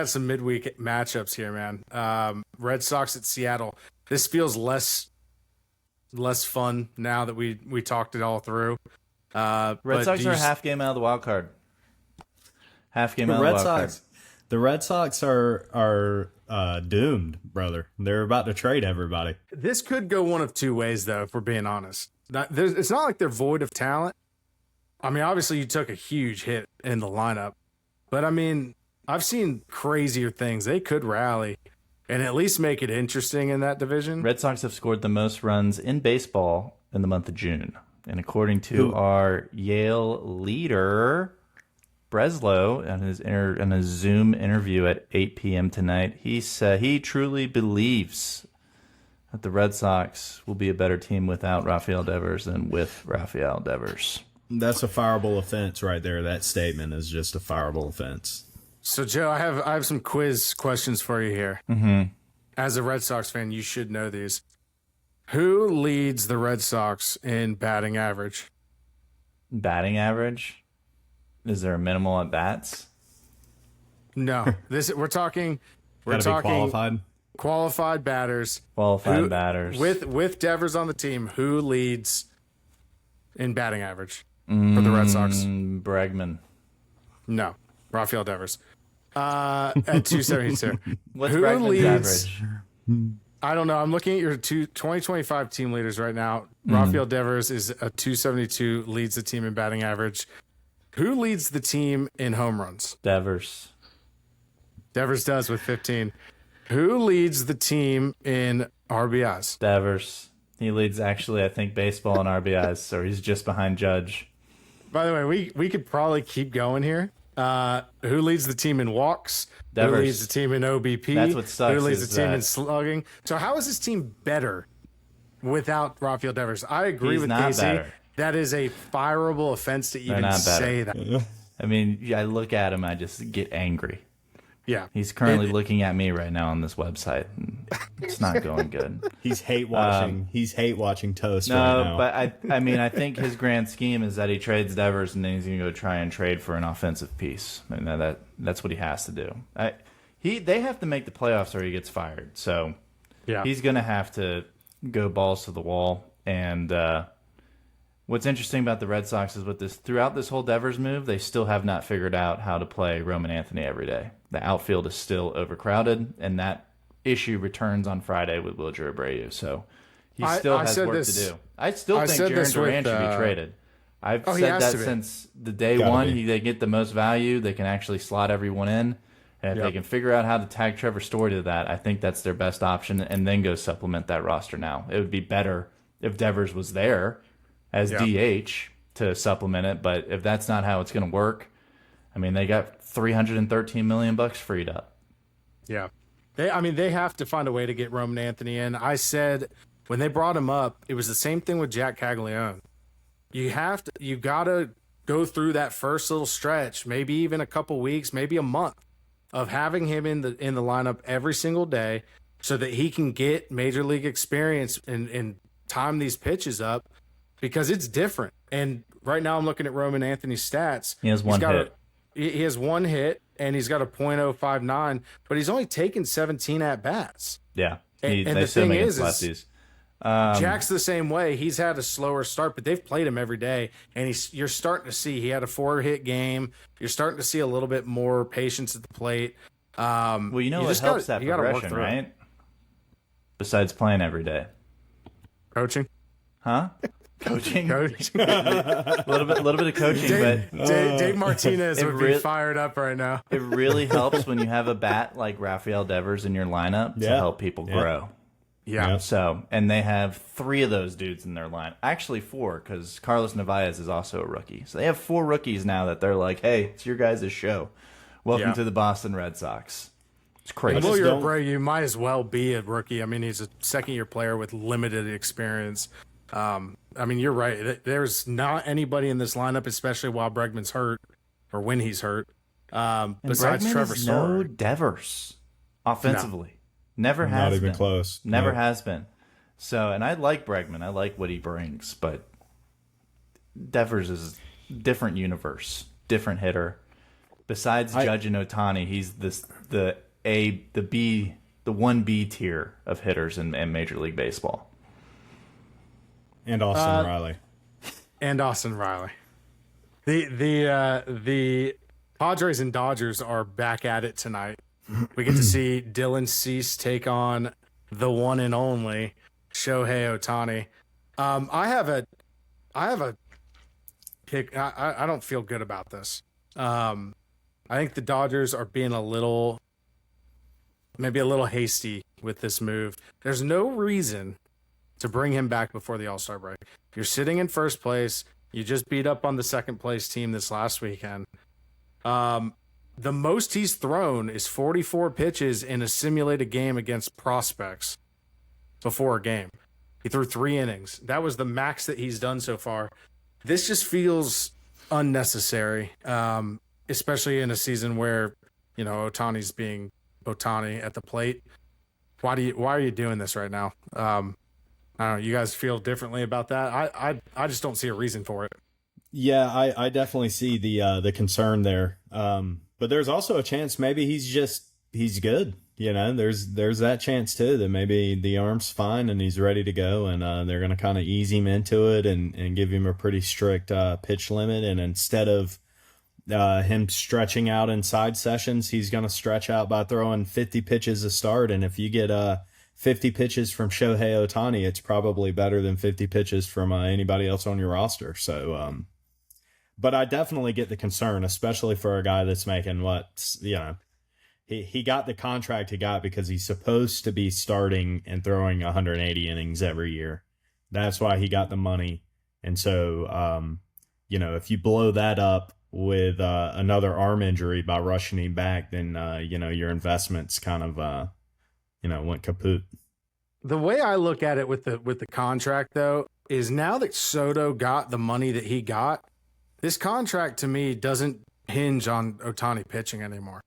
some midweek matchups here, man. Red Sox at Seattle. This feels less fun now that we talked it all through. Red Sox are a half game out of the wild card. Half game out of the wild card. The Red Sox are doomed, brother. They're about to trade everybody. This could go one of two ways, though, if we're being honest. It's not like they're void of talent. I mean, obviously, you took a huge hit in the lineup. But, I mean, I've seen crazier things. They could rally and at least make it interesting in that division. Red Sox have scored the most runs in baseball in the month of June. And according to our Yale leader, Breslow, in his Zoom interview at 8 p.m. tonight, he said he truly believes that the Red Sox will be a better team without Rafael Devers than with Rafael Devers. That's a fireable offense right there. That statement is just a fireable offense. So, Joe, I have some quiz questions for you here. Mm-hmm. As a Red Sox fan, you should know these. Who leads the Red Sox in batting average? Batting average? Is there a minimal at bats? No. We're talking qualified batters. Qualified batters. With Devers on the team, who leads in batting average for the Red Sox? Bregman. No. Rafael Devers. At 272. What's who Bregman's leads? average? I don't know. I'm looking at your 2025 team leaders right now. Rafael Devers is a 272, leads the team in batting average. Who leads the team in home runs? Devers. Devers does with 15. Who leads the team in RBIs? Devers. He leads, actually, I think, baseball in RBIs, so he's just behind Judge. By the way, we could probably keep going here. Who leads the team in walks? Devers. Who leads the team in OBP? That's what sucks. Who leads the team in slugging? So how is this team better without Rafael Devers? I agree with Casey. Better. That is a fireable offense to even say that. I mean, I look at him, I just get angry. Yeah. He's currently looking at me right now on this website. And it's not going good. He's hate watching. He's hate watching Toast right now. But I mean, I think his grand scheme is that he trades Devers and then he's going to go try and trade for an offensive piece. I mean, that's what he has to do. They have to make the playoffs or he gets fired. So yeah, he's going to have to go balls to the wall. And what's interesting about the Red Sox is throughout this whole Devers move, they still have not figured out how to play Roman Anthony every day. The outfield is still overcrowded, and that issue returns on Friday with Wilger Abreu. So he still has work to do. I still think Jarren Duran should be traded. I've said that since the day one. They get the most value. They can actually slot everyone in. And if they can figure out how to tag Trevor Story to that, I think that's their best option, and then go supplement that roster now. It would be better if Devers was there as DH to supplement it, but if that's not how it's going to work, I mean, they got $313 million freed up. Yeah. They have to find a way to get Roman Anthony in. I said when they brought him up, it was the same thing with Jack Caglione. You got to go through that first little stretch, maybe even a couple weeks, maybe a month of having him in the lineup every single day so that he can get major league experience and time these pitches up, because it's different. And right now I'm looking at Roman Anthony's stats. He has one hit. He has one hit, and he's got a .059, but he's only taken 17 at-bats. Yeah. And they the thing is lefties. Jack's the same way. He's had a slower start, but they've played him every day, and you're starting to see he had a 4-hit game. You're starting to see a little bit more patience at the plate. Well, you know what helps that progression, right? Besides playing every day. Coaching? Huh? Coaching. Coach. A little bit of coaching, but Dave Martinez would be re- fired up right now. it really helps when you have a bat like Rafael Devers in your lineup to help people grow. Yeah. So, and they have 3 of those dudes in their line. Actually 4, because Carlos Narvaez is also a rookie. So they have 4 rookies now that they're like, hey, it's your guys' show. Welcome to the Boston Red Sox. It's crazy. Well, you're a Bray, you might as well be a rookie. I mean, he's a second-year player with limited experience. I mean, you're right. There's not anybody in this lineup, especially while Bregman's hurt or when he's hurt, besides Bregman Trevor is Story. no Devers offensively. Never has Not been. even close. Never No. has been. So, and I like Bregman. I like what he brings, but Devers is a different universe, different hitter. Besides Judge and Ohtani, he's the 1B tier of hitters in Major League Baseball. And Austin Riley. And Austin Riley. The Padres and Dodgers are back at it tonight. We get to see Dylan Cease take on the one and only Shohei Ohtani. I have a pick. I don't feel good about this. I think the Dodgers are being maybe a little hasty with this move. There's no reason to bring him back before the All-Star break. You're sitting in first place. You just beat up on the second place team this last weekend. The most he's thrown is 44 pitches in a simulated game against prospects before a game. He threw 3 innings. That was the max that he's done so far. This just feels unnecessary, especially in a season where, Ohtani's being Ohtani at the plate. Why are you doing this right now? I don't know. You guys feel differently about that? I just don't see a reason for it. Yeah, I definitely see the concern there. But there's also a chance maybe he's good. There's that chance too, that maybe the arm's fine and he's ready to go, and they're going to kind of ease him into it and give him a pretty strict pitch limit. And instead of him stretching out in side sessions, he's going to stretch out by throwing 50 pitches a start. And if you get 50 pitches from Shohei Ohtani, it's probably better than 50 pitches from anybody else on your roster. So, but I definitely get the concern, especially for a guy that's making he got the contract he got because he's supposed to be starting and throwing 180 innings every year. That's why he got the money. And so, if you blow that up with another arm injury by rushing him back, then, your investment's kind of, went kaput. The way I look at it with the contract, though, is now that Soto got the money that he got, this contract to me doesn't hinge on Ohtani pitching anymore.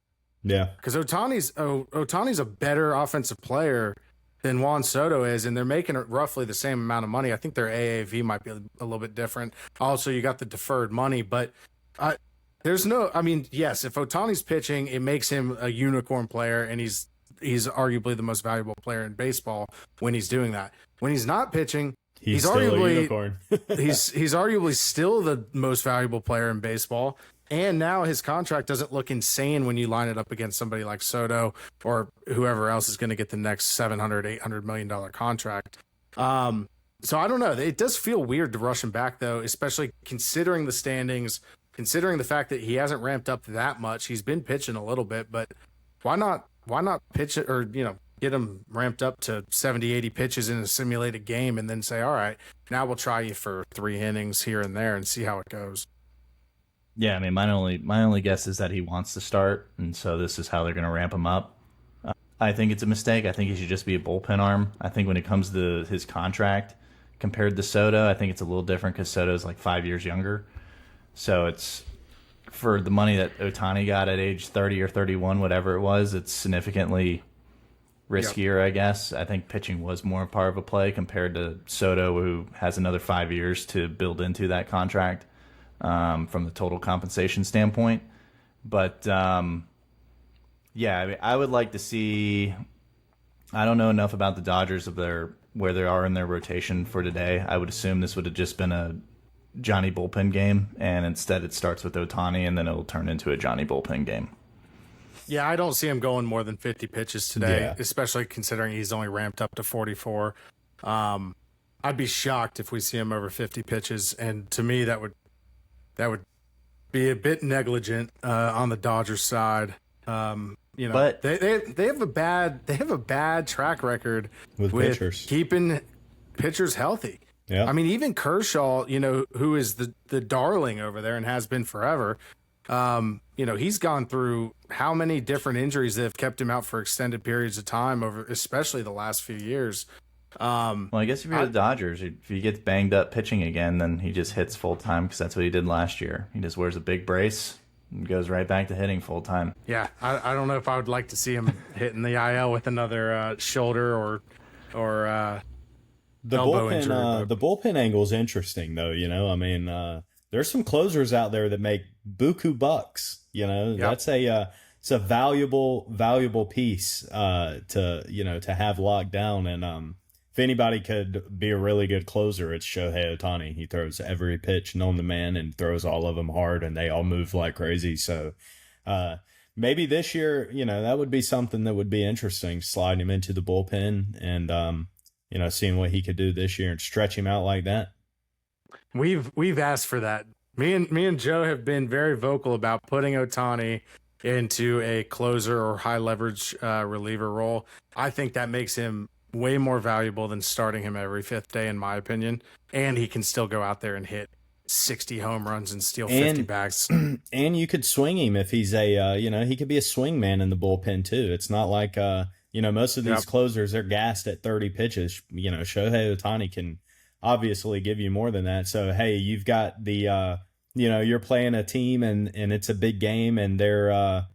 Yeah, because Ohtani's a better offensive player than Juan Soto is, and they're making roughly the same amount of money. I think their AAV might be a little bit different. Also, you got the deferred money, but yes, if Ohtani's pitching, it makes him a unicorn player, and he's arguably the most valuable player in baseball when he's doing that. When he's not pitching, he's still arguably a unicorn. he's arguably still the most valuable player in baseball. And now his contract doesn't look insane when you line it up against somebody like Soto or whoever else is going to get the next $700, $800 million contract. So I don't know. It does feel weird to rush him back, though, especially considering the standings, considering the fact that he hasn't ramped up that much. He's been pitching a little bit, but why not pitch it or, get him ramped up to 70, 80 pitches in a simulated game and then say, all right, now we'll try you for 3 innings here and there and see how it goes. Yeah, I mean, my only guess is that he wants to start, and so this is how they're going to ramp him up. I think it's a mistake. I think he should just be a bullpen arm. I think when it comes to his contract compared to Soto, I think it's a little different because Soto's like 5 years younger. So it's for the money that Ohtani got at age 30 or 31, whatever it was, it's significantly riskier, I guess. I think pitching was more part of a play compared to Soto, who has another 5 years to build into that contract. From the total compensation standpoint. But, I mean, I would like to see – I don't know enough about the Dodgers where they are in their rotation for today. I would assume this would have just been a Johnny bullpen game, and instead it starts with Ohtani, and then it'll turn into a Johnny bullpen game. Yeah, I don't see him going more than 50 pitches today, especially considering he's only ramped up to 44. I'd be shocked if we see him over 50 pitches, and to me that would be a bit negligent on the Dodgers side. But they have a bad track record with pitchers, keeping pitchers healthy. Yeah, I mean, even Kershaw, who is the darling over there and has been forever. He's gone through how many different injuries that have kept him out for extended periods of time over, especially the last few years. Well, I guess if you're the Dodgers, if he gets banged up pitching again, then he just hits full time because that's what he did last year. He just wears a big brace and goes right back to hitting full time. Yeah, I don't know if I would like to see him hitting the IL with another shoulder or the elbow bullpen. injury. The bullpen angle is interesting, though. I mean, there's some closers out there that make buku bucks. That's it's a valuable piece to have locked down. And if anybody could be a really good closer, it's Shohei Ohtani. He throws every pitch known to man and throws all of them hard, and they all move like crazy. So maybe this year, that would be something that would be interesting, sliding him into the bullpen and, seeing what he could do this year and stretch him out like that. We've asked for that. Me and Joe have been very vocal about putting Ohtani into a closer or high leverage reliever role. I think that makes him way more valuable than starting him every fifth day, in my opinion. And he can still go out there and hit 60 home runs and steal 50 bags. And you could swing him if he's he could be a swing man in the bullpen too. It's not like, most of these closers are gassed at 30 pitches. Shohei Ohtani can obviously give you more than that. So, hey, you've got the, you're playing a team and it's a big game and they're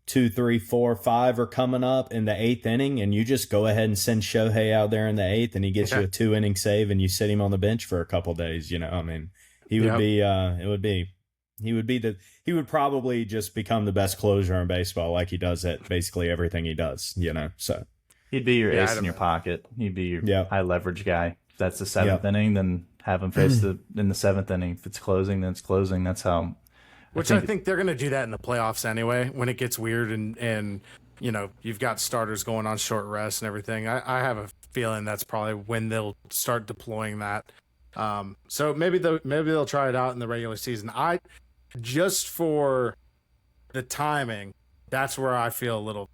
2, 3, 4, 5 are coming up in the 8th inning, and you just go ahead and send Shohei out there in the 8th and he gets you a 2-inning save and you sit him on the bench for a couple days. I mean, he would be, he would probably just become the best closer in baseball like he does at basically everything he does, so. He'd be your ace in your pocket. He'd be your high leverage guy. If that's the 7th inning, then have him face in the 7th inning. If it's closing, then it's closing. That's how. I think they're going to do that in the playoffs anyway, when it gets weird and you've got starters going on short rest and everything. I have a feeling that's probably when they'll start deploying that. So maybe they'll try it out in the regular season. Just for the timing, that's where I feel a little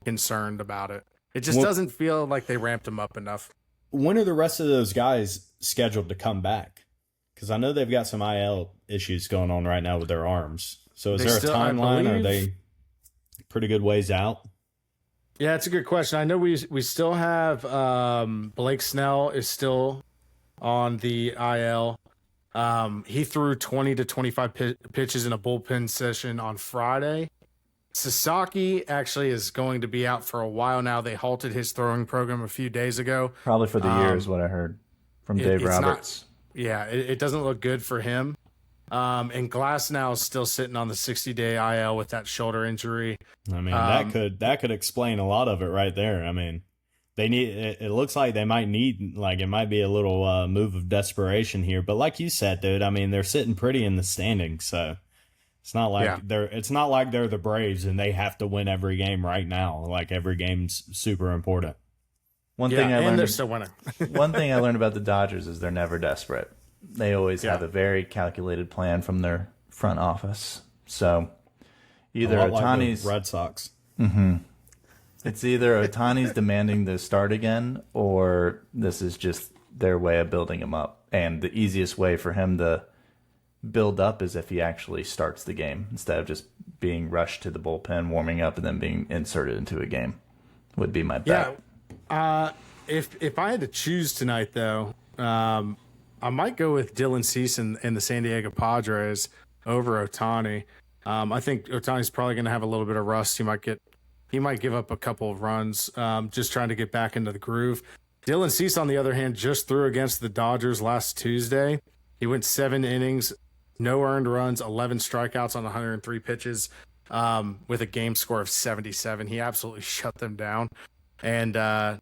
concerned about it. It just doesn't feel like they ramped him up enough. When are the rest of those guys scheduled to come back? Because I know they've got some IL issues going on right now with their arms. So is there a timeline? Are they pretty good ways out? Yeah, it's a good question. I know we still have Blake Snell is still on the IL. He threw 20 to 25 pitches in a bullpen session on Friday. Sasaki actually is going to be out for a while now. They halted his throwing program a few days ago. Probably for the year is what I heard from Dave Roberts. It doesn't look good for him. And Glass now is still sitting on the 60-day IL with that shoulder injury. I mean, that could explain a lot of it right there. I mean, it looks like they might need, it might be a little move of desperation here. But like you said, dude, I mean, they're sitting pretty in the standings, so it's not like they're the Braves and they have to win every game right now. Like every game's super important. One thing they're still winning. One thing I learned about the Dodgers is they're never desperate. They always have a very calculated plan from their front office. So either Ohtani's Red Sox. Mm-hmm. It's either Ohtani's demanding to start again, or this is just their way of building him up. And the easiest way for him to build up is if he actually starts the game instead of just being rushed to the bullpen, warming up, and then being inserted into a game. Would be my bet. If I had to choose tonight, though, I might go with Dylan Cease and the San Diego Padres over Ohtani. I think Ohtani's probably going to have a little bit of rust. He might give up a couple of runs, just trying to get back into the groove. Dylan Cease, on the other hand, just threw against the Dodgers last Tuesday. He went 7 innings, no earned runs, 11 strikeouts on 103 pitches, with a game score of 77. He absolutely shut them down. And I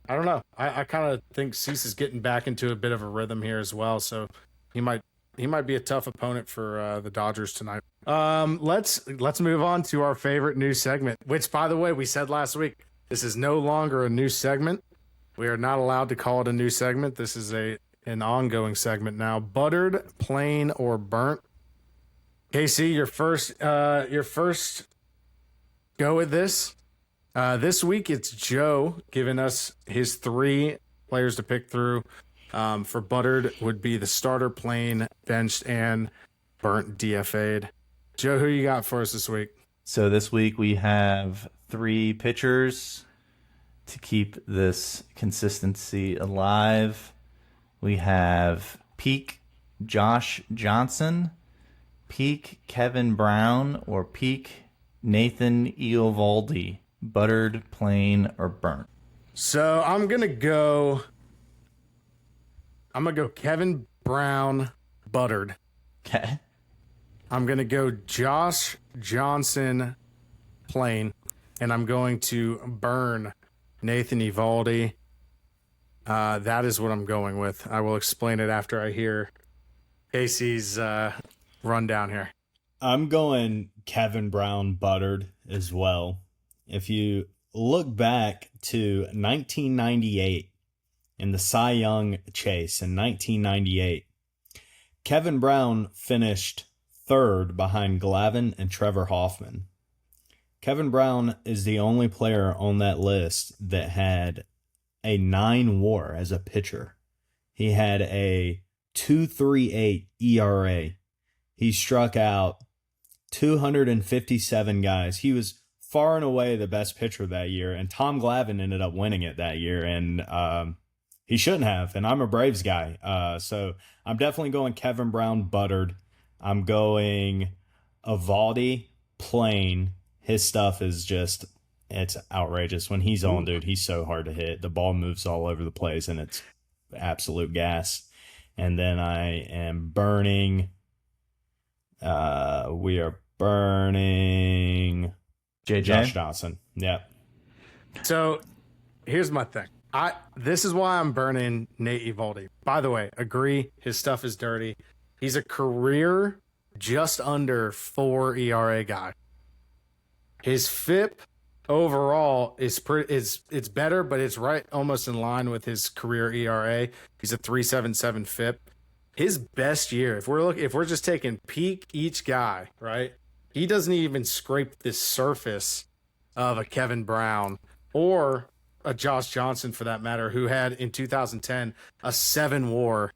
don't know. I kind of think Cease is getting back into a bit of a rhythm here as well. So he might be a tough opponent for the Dodgers tonight. Let's move on to our favorite new segment, which, by the way, we said last week, this is no longer a new segment. We are not allowed to call it a new segment. This is an ongoing segment now. Buttered, plain, or burnt? KC, your first go at this. This week it's Joe giving us his 3 players to pick through. For buttered would be the starter, plain, benched, and burnt DFA'd. Joe, who you got for us this week? So this week we have 3 pitchers to keep this consistency alive. We have peak Josh Johnson, peak Kevin Brown, or peak Nathan Eovaldi. Buttered, plain, or burnt? So I'm gonna go Kevin Brown, buttered. Okay. I'm gonna go Josh Johnson, plain, and I'm going to burn Nathan Eovaldi. That is what I'm going with. I will explain it after I hear Casey's rundown here. I'm going Kevin Brown, buttered as well. If you look back to 1998 in the Cy Young chase in 1998, Kevin Brown finished 3rd behind Glavine and Trevor Hoffman. Kevin Brown is the only player on that list that had a 9 WAR as a pitcher. He had a 2.38 ERA. He struck out 257 guys. He was far and away the best pitcher that year, and Tom Glavine ended up winning it that year, and he shouldn't have, and I'm a Braves guy. So I'm definitely going Kevin Brown, buttered. I'm going Eovaldi, plain. His stuff is just, it's outrageous. When he's on, dude, he's so hard to hit. The ball moves all over the place, and it's absolute gas. And then I am burning. We are burning JJ? Josh Johnson. Yep. So here's my thing. This is why I'm burning Nate Eovaldi. By the way, agree, his stuff is dirty. He's a career just under 4 ERA guy. His FIP overall is better, but it's right almost in line with his career ERA. He's a 3.77 FIP. His best year, if we're just taking peak each guy, right? He doesn't even scrape the surface of a Kevin Brown or a Josh Johnson, for that matter, who had in 2010 a 7 WAR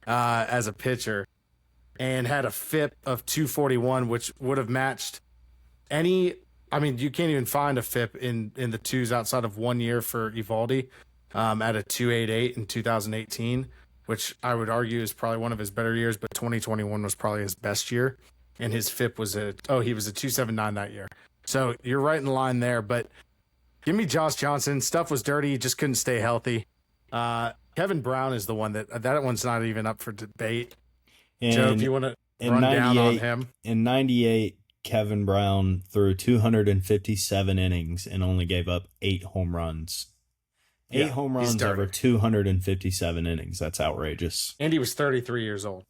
as a pitcher and had a FIP of 241, which would have matched any. I mean, you can't even find a FIP in the 2s outside of 1 year for Eovaldi at a 2.88 in 2018, which I would argue is probably one of his better years, but 2021 was probably his best year. And his FIP was he was a 2.79 that year. So you're right in line there, but give me Josh Johnson. Stuff was dirty. He just couldn't stay healthy. Kevin Brown is the one that one's not even up for debate. And Joe, if you want to run down on him. In 98, Kevin Brown threw 257 innings and only gave up 8 home runs. 8 home runs over 257 innings. That's outrageous. And he was 33 years old.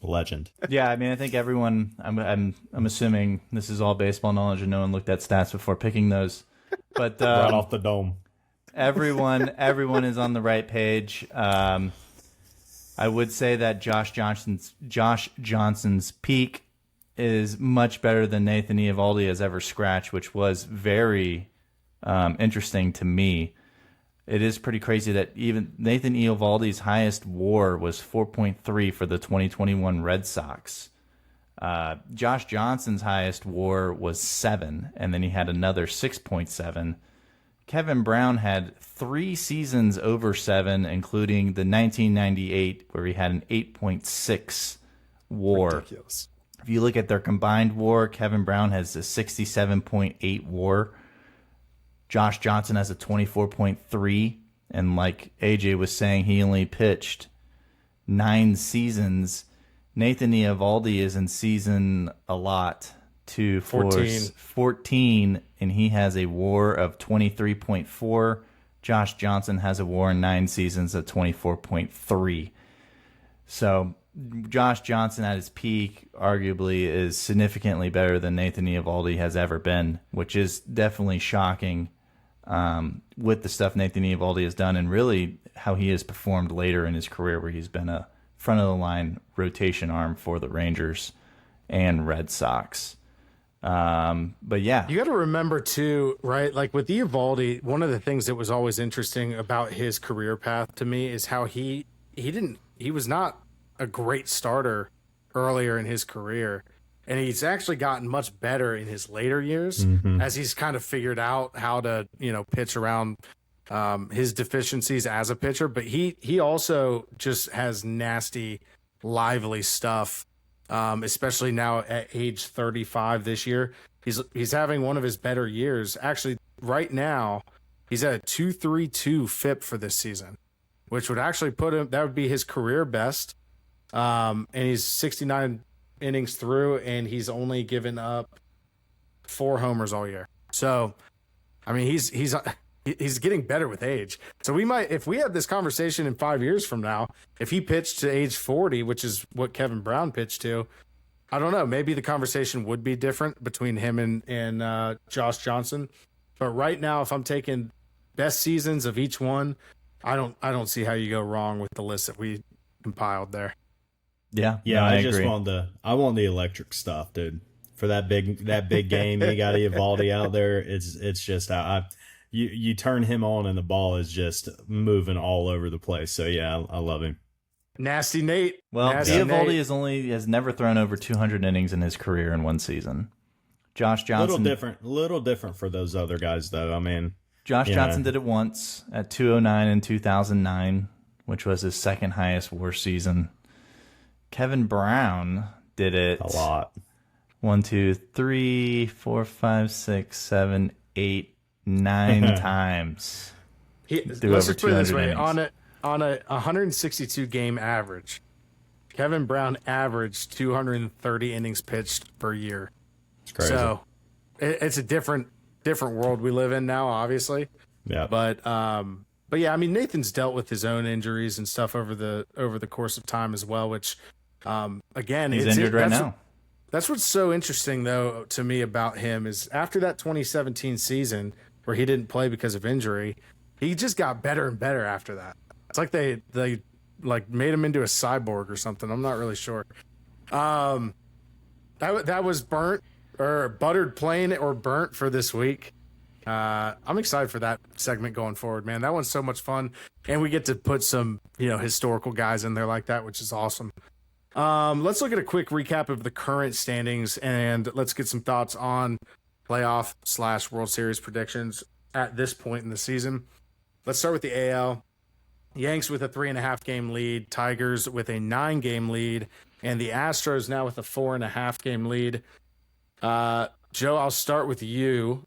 Legend. Yeah, I mean, I think everyone. I'm assuming this is all baseball knowledge, and no one looked at stats before picking those. But right off the dome, everyone is on the right page. I would say that Josh Johnson's peak is much better than Nathan Eovaldi has ever scratched, which was very interesting to me. It is pretty crazy that even Nathan Eovaldi's highest WAR was 4.3 for the 2021 Red Sox. Josh Johnson's highest WAR was 7, and then he had another 6.7. Kevin Brown had 3 seasons over 7, including the 1998 where he had an 8.6 WAR. Ridiculous. If you look at their combined WAR, Kevin Brown has a 67.8 WAR. Josh Johnson has a 24.3, and like AJ was saying, he only pitched 9 seasons. Nathan Eovaldi is in season a lot, 14, and he has a WAR of 23.4. Josh Johnson has a WAR in 9 seasons of 24.3. So Josh Johnson at his peak arguably is significantly better than Nathan Eovaldi has ever been, which is definitely shocking with the stuff Nathan Eovaldi has done. And really, how he has performed later in his career, where he's been a front of the line rotation arm for the Rangers and Red Sox. But yeah, you got to remember too, right? Like with Eovaldi, one of the things that was always interesting about his career path to me is how he was not a great starter earlier in his career, and he's actually gotten much better in his later years as he's kind of figured out how to, pitch around his deficiencies as a pitcher. But he also just has nasty, lively stuff. Especially now at age 35 this year, he's having one of his better years. Actually, right now, he's at a 2.32 FIP for this season, which would actually put him, that would be his career best. And he's 69 innings through, and he's only given up 4 homers all year. So, I mean, he's getting better with age. So we might, if we have this conversation in 5 years from now, if he pitched to age 40, which is what Kevin Brown pitched to, I don't know, maybe the conversation would be different between him and Josh Johnson. But right now, if I'm taking best seasons of each one, I don't see how you go wrong with the list that we compiled there. Yeah. I just agree. want the electric stuff, dude. For that big game, you got Eovaldi out there. It's just you turn him on and the ball is just moving all over the place. So yeah, I love him. Nasty Nate. Well, Nasty Eovaldi has never thrown over 200 innings in his career in one season. Josh Johnson, little different for those other guys though. I mean, Josh Johnson did it once at 209 in 2009, which was his second highest WAR season. Kevin Brown did it a lot. 1, 2, 3, 4, 5, 6, 7, 8, 9 times. Let's just put it this way: on a 162 game average, Kevin Brown averaged 230 innings pitched per year. It's crazy. So it's a different world we live in now, obviously. Yeah. But yeah, I mean, Nathan's dealt with his own injuries and stuff over the course of time as well, which again, he's injured right now. That's what's so interesting though to me about him is after that 2017 season where he didn't play because of injury, he just got better and better after that. It's like they like made him into a cyborg or something. I'm not really sure. That was burnt or buttered plain or burnt for this week. I'm excited for that segment going forward, man. That one's so much fun, and we get to put some historical guys in there like that, which is awesome. Let's look at a quick recap of the current standings, and let's get some thoughts on playoff / World Series predictions at this point in the season. Let's start with the AL. Yanks with a 3.5 game lead, Tigers with a 9 game lead, and the Astros now with a 4.5 game lead. Joe, I'll start with you.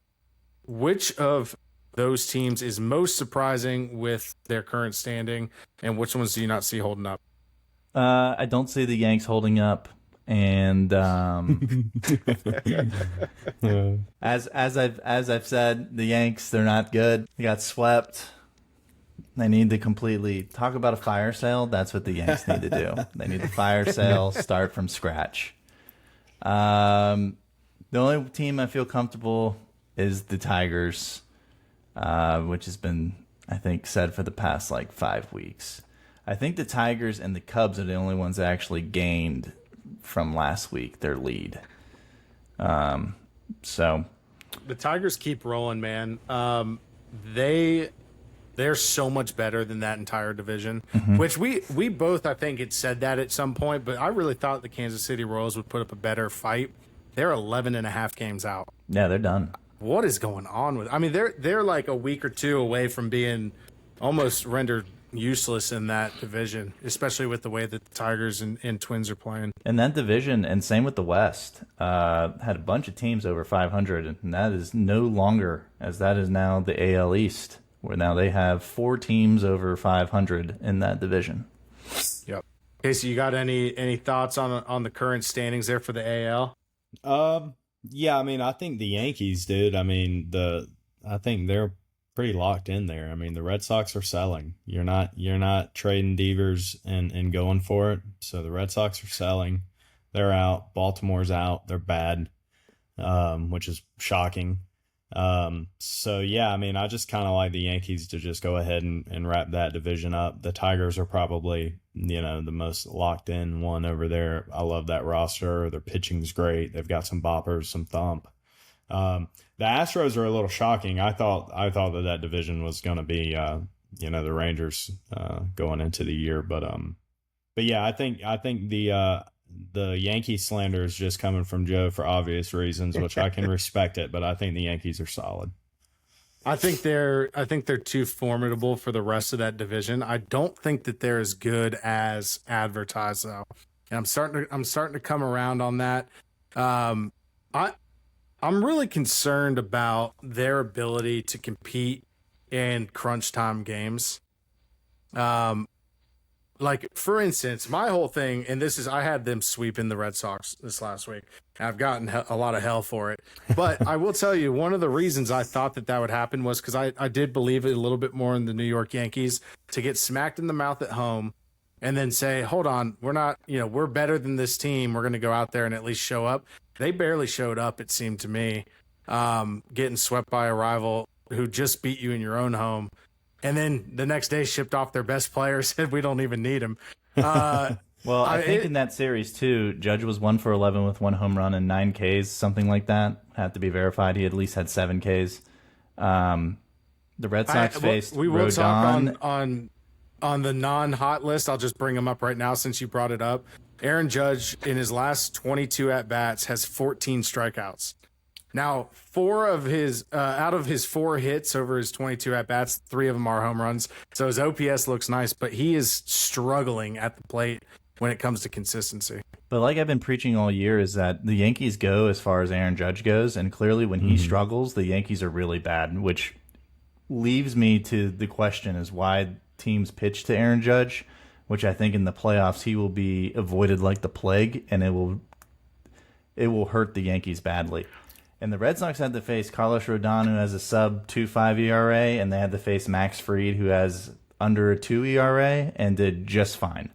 Which of those teams is most surprising with their current standing, and which ones do you not see holding up? I don't see the Yanks holding up, and as I've said, the Yanks, they're not good. They got swept. They need to completely talk about a fire sale. That's what the Yanks need to do. They need to fire sale, start from scratch. The only team I feel comfortable is the Tigers, which has been, I think, said for the past 5 weeks. I think the Tigers and the Cubs are the only ones that actually gained from last week their lead. So the Tigers keep rolling, man. They're so much better than that entire division, which we both, I think, had said that at some point, but I really thought the Kansas City Royals would put up a better fight. They're 11.5 games out. Yeah, they're done. What is going on with? I mean, they're like a week or two away from being almost rendered useless in that division, especially with the way that the Tigers and Twins are playing. And that division, and same with the West, had a bunch of teams over 500, and that is no longer, as that is now the AL East, where now they have 4 teams over 500 in that division. Yep. Casey, you got any thoughts on the current standings there for the AL? Yeah, I mean, I think the Yankees, dude. I mean, I think they're pretty locked in there. I mean, the Red Sox are selling. You're not trading Devers and going for it. So the Red Sox are selling. They're out. Baltimore's out. They're bad, which is shocking. So yeah, I mean, I just kind of like the Yankees to just go ahead and wrap that division up. The Tigers are probably, the most locked in one over there. I love that roster. Their pitching's great. They've got some boppers, some thump. The Astros are a little shocking. I thought that division was going to be, the Rangers, going into the year, but yeah, I think the Yankee slander is just coming from Joe for obvious reasons, which I can respect it, but I think the Yankees are solid. I think they're too formidable for the rest of that division. I don't think that they're as good as advertised though. And I'm starting to come around on that. I'm really concerned about their ability to compete in crunch time games. Like, for instance, my whole thing, and I had them sweeping the Red Sox this last week. I've gotten a lot of hell for it. But I will tell you, one of the reasons I thought that would happen was because I did believe it a little bit more in the New York Yankees to get smacked in the mouth at home and then say, hold on, we're not, we're better than this team. We're going to go out there and at least show up. They barely showed up, it seemed to me, getting swept by a rival who just beat you in your own home. And then the next day shipped off their best player, said we don't even need him. Well, I think in that series, too, Judge was 1 for 11 with 1 home run and 9 Ks, something like that. Had to be verified. He at least had 7 Ks. The Red Sox faced we will Rodon. talk on the non-hot list. I'll just bring him up right now since you brought it up. Aaron Judge, in his last 22 at-bats, has 14 strikeouts. Now, 4 of his out of his 4 hits over his 22 at-bats, 3 of them are home runs. So his OPS looks nice, but he is struggling at the plate when it comes to consistency. But like I've been preaching all year is that the Yankees go as far as Aaron Judge goes, and clearly when he struggles, the Yankees are really bad, which leaves me to the question is why teams pitch to Aaron Judge, which I think in the playoffs he will be avoided like the plague, and it will hurt the Yankees badly. And the Red Sox had to face Carlos Rodon, who has a sub 2.5 ERA, and they had to face Max Fried, who has under a 2 ERA, and did just fine.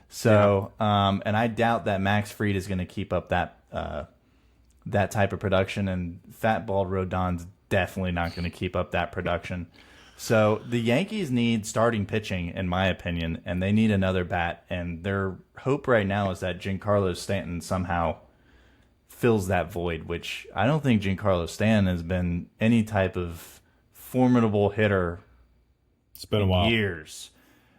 So, and I doubt that Max Fried is going to keep up that type of production, and Fat Bald Rodon's definitely not going to keep up that production. So the Yankees need starting pitching, in my opinion, and they need another bat. And their hope right now is that Giancarlo Stanton somehow fills that void, which I don't think Giancarlo Stanton has been any type of formidable hitter. It's been a while. Years.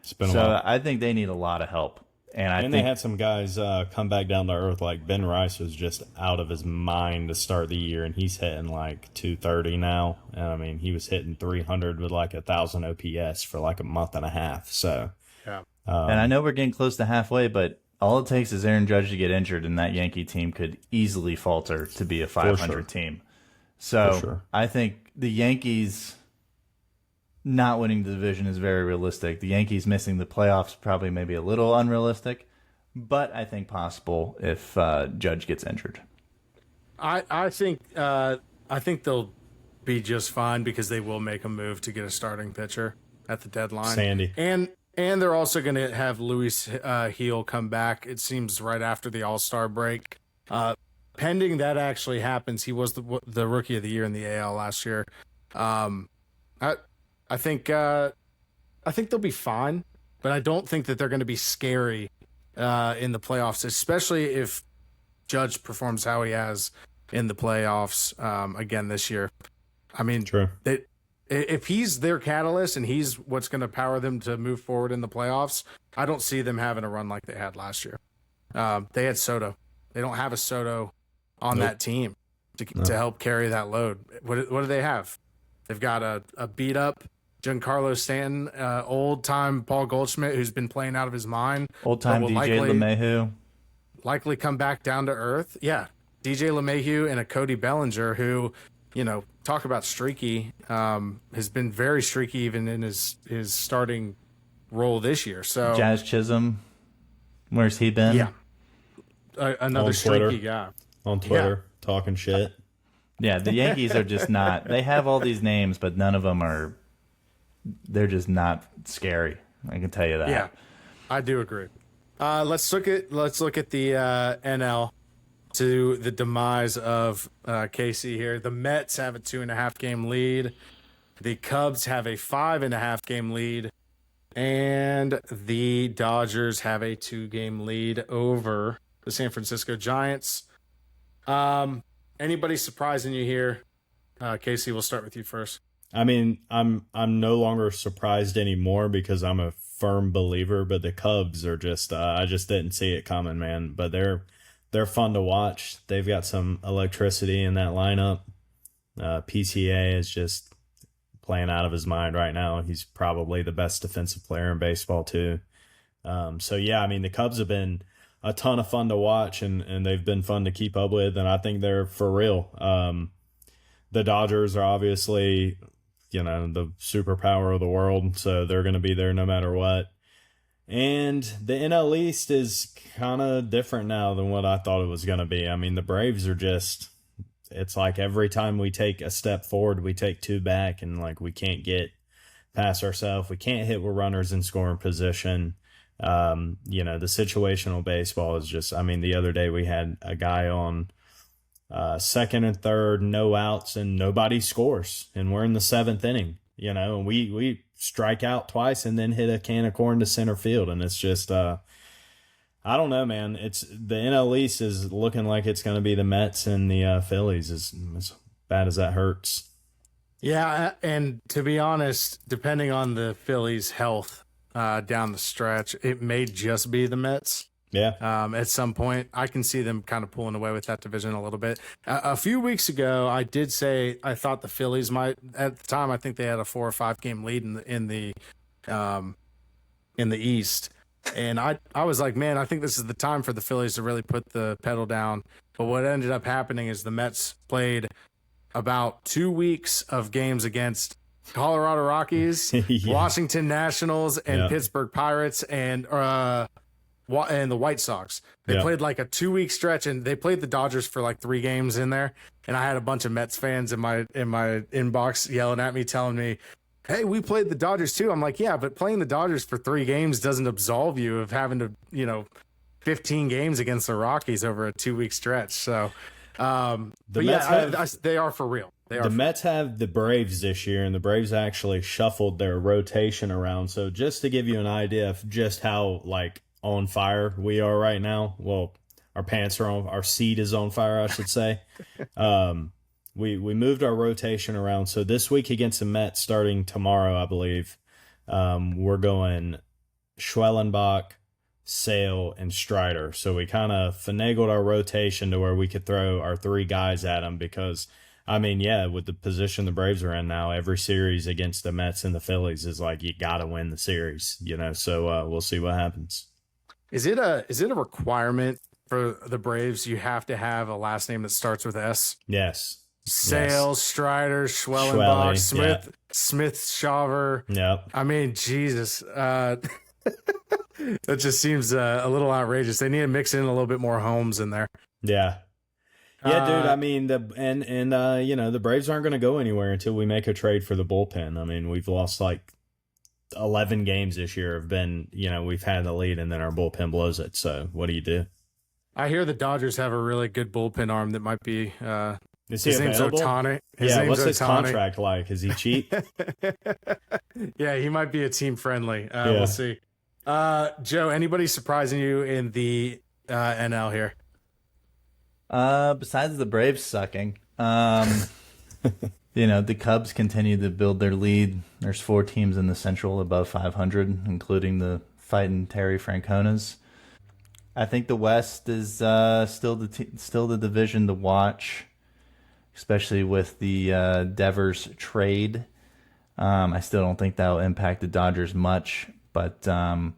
It's been a while. So I think they need a lot of help. And I think they had some guys come back down to earth. Like Ben Rice was just out of his mind to start the year, and he's hitting like 230 now. And I mean, he was hitting 300 with like 1,000 OPS for like a month and a half. So, yeah. And I know we're getting close to halfway, but all it takes is Aaron Judge to get injured, and that Yankee team could easily falter to be a 500 team. So I think the Yankees not winning the division is very realistic. The Yankees missing the playoffs probably maybe a little unrealistic, but I think possible if Judge gets injured. I think they'll be just fine because they will make a move to get a starting pitcher at the deadline. Sandy. And they're also going to have Luis Heel come back, it seems, right after the All-Star break. Pending that actually happens, he was the Rookie of the Year in the AL last year. I think they'll be fine, but I don't think that they're going to be scary in the playoffs, especially if Judge performs how he has in the playoffs again this year. I mean, true. If he's their catalyst and he's what's going to power them to move forward in the playoffs, I don't see them having a run like they had last year. They had Soto. They don't have a Soto on that team to help carry that load. What do they have? They've got a beat up Giancarlo Stanton, old time Paul Goldschmidt, who's been playing out of his mind. Old time DJ LeMahieu. Likely come back down to earth. Yeah. DJ LeMahieu and a Cody Bellinger who, talk about streaky, has been very streaky even in his starting role this year. So Jazz Chisholm, where's he been? Yeah. Another streaky guy. On Twitter, talking shit. Yeah, the Yankees are just not. They have all these names, but none of them are. They're just not scary. I can tell you that. Yeah, I do agree. Let's look at the NL. to the demise of Casey here. The Mets have a 2.5 game lead. The Cubs have a 5.5 game lead. And the Dodgers have a 2 game lead over the San Francisco Giants. Anybody surprising you here? Casey, we'll start with you first. I mean, I'm no longer surprised anymore because I'm a firm believer, but the Cubs are just I just didn't see it coming, man. But they're fun to watch. They've got some electricity in that lineup. PTA is just playing out of his mind right now. He's probably the best defensive player in baseball too. So yeah, I mean the Cubs have been a ton of fun to watch and they've been fun to keep up with, and I think they're for real. The Dodgers are obviously, the superpower of the world, so they're going to be there no matter what. And the NL East is kind of different now than what I thought it was going to be. I mean, the Braves are just, it's like every time we take a step forward, we take 2 back, and like we can't get past ourselves. We can't hit with runners in scoring position. The situational baseball is just, I mean, the other day we had a guy on second and third, no outs, and nobody scores. And we're in the 7th inning, and we strike out twice and then hit a can of corn to center field. And it's just, I don't know, man. It's the NL East is looking like it's going to be the Mets and the Phillies, as bad as that hurts. Yeah, and to be honest, depending on the Phillies' health down the stretch, it may just be the Mets. Yeah. At some point, I can see them kind of pulling away with that division a little bit. A few weeks ago, I did say I thought the Phillies might. At the time, I think they had a 4 or 5 game lead in the East, and I was like, man, I think this is the time for the Phillies to really put the pedal down. But what ended up happening is the Mets played about 2 weeks of games against Colorado Rockies, Yeah. Washington Nationals, and Pittsburgh Pirates, and the White Sox. They played like a 2-week stretch, and they played the Dodgers for like 3 games in there. And I had a bunch of Mets fans in my inbox yelling at me, telling me, hey, we played the Dodgers too. I'm like, yeah, but playing the Dodgers for 3 games doesn't absolve you of having to, 15 games against the Rockies over a 2-week stretch. So, they are for real. The Mets have the Braves this year, and the Braves actually shuffled their rotation around. So just to give you an idea of just how on fire we are right now. Well, our pants are on, our seat is on fire, I should say. We moved our rotation around. So this week against the Mets, starting tomorrow, I believe, we're going Schwellenbach, Sale, and Strider. So we kind of finagled our rotation to where we could throw our 3 guys at them because, I mean, yeah, with the position the Braves are in now, every series against the Mets and the Phillies is like you got to win the series, So we'll see what happens. Is it a requirement for the Braves you have to have a last name that starts with S? Yes. Sales, Strider, Schwellenbach, Smith, Shaver. Yep. I mean, Jesus. That just seems a little outrageous. They need to mix in a little bit more Holmes in there. Yeah. Yeah, dude. I mean, the Braves aren't going to go anywhere until we make a trade for the bullpen. I mean, we've lost 11 games this year have been, we've had the lead and then our bullpen blows it. So what do you do? I hear the Dodgers have a really good bullpen arm that might be. Is he his name's available? Ohtani. What's his contract like? Is he cheap? Yeah, he might be a team friendly. We'll see. Joe, anybody surprising you in the NL here? Besides the Braves sucking, the Cubs continue to build their lead. There's 4 teams in the Central above 500, including the fighting Terry Franconas. I think the West is still the division to watch, especially with the Devers trade. I still don't think that will impact the Dodgers much, but the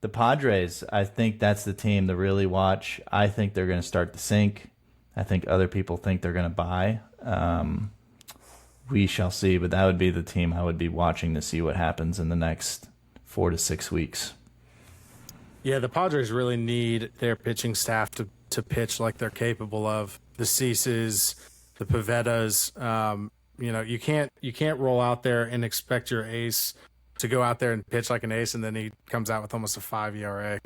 Padres, I think that's the team to really watch. I think they're going to start to sink. I think other people think they're going to buy. We shall see, but that would be the team I would be watching to see what happens in the next 4 to 6 weeks. Yeah, the Padres really need their pitching staff to pitch like they're capable of. The Ceases, the Pavettas. You can't roll out there and expect your ace to go out there and pitch like an ace, and then he comes out with almost a 5 ERA.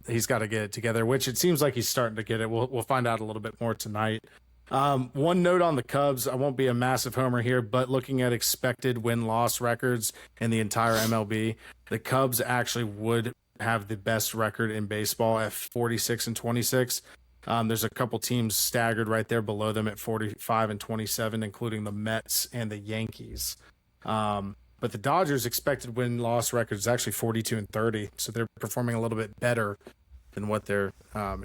He's got to get it together, which it seems like he's starting to get it. We'll find out a little bit more tonight. One note on the Cubs, I won't be a massive homer here, but looking at expected win-loss records in the entire MLB, the Cubs actually would have the best record in baseball at 46-26. There's a couple teams staggered right there below them at 45-27, including the Mets and the Yankees. But the Dodgers' expected win-loss record is actually 42-30, so they're performing a little bit better than what they're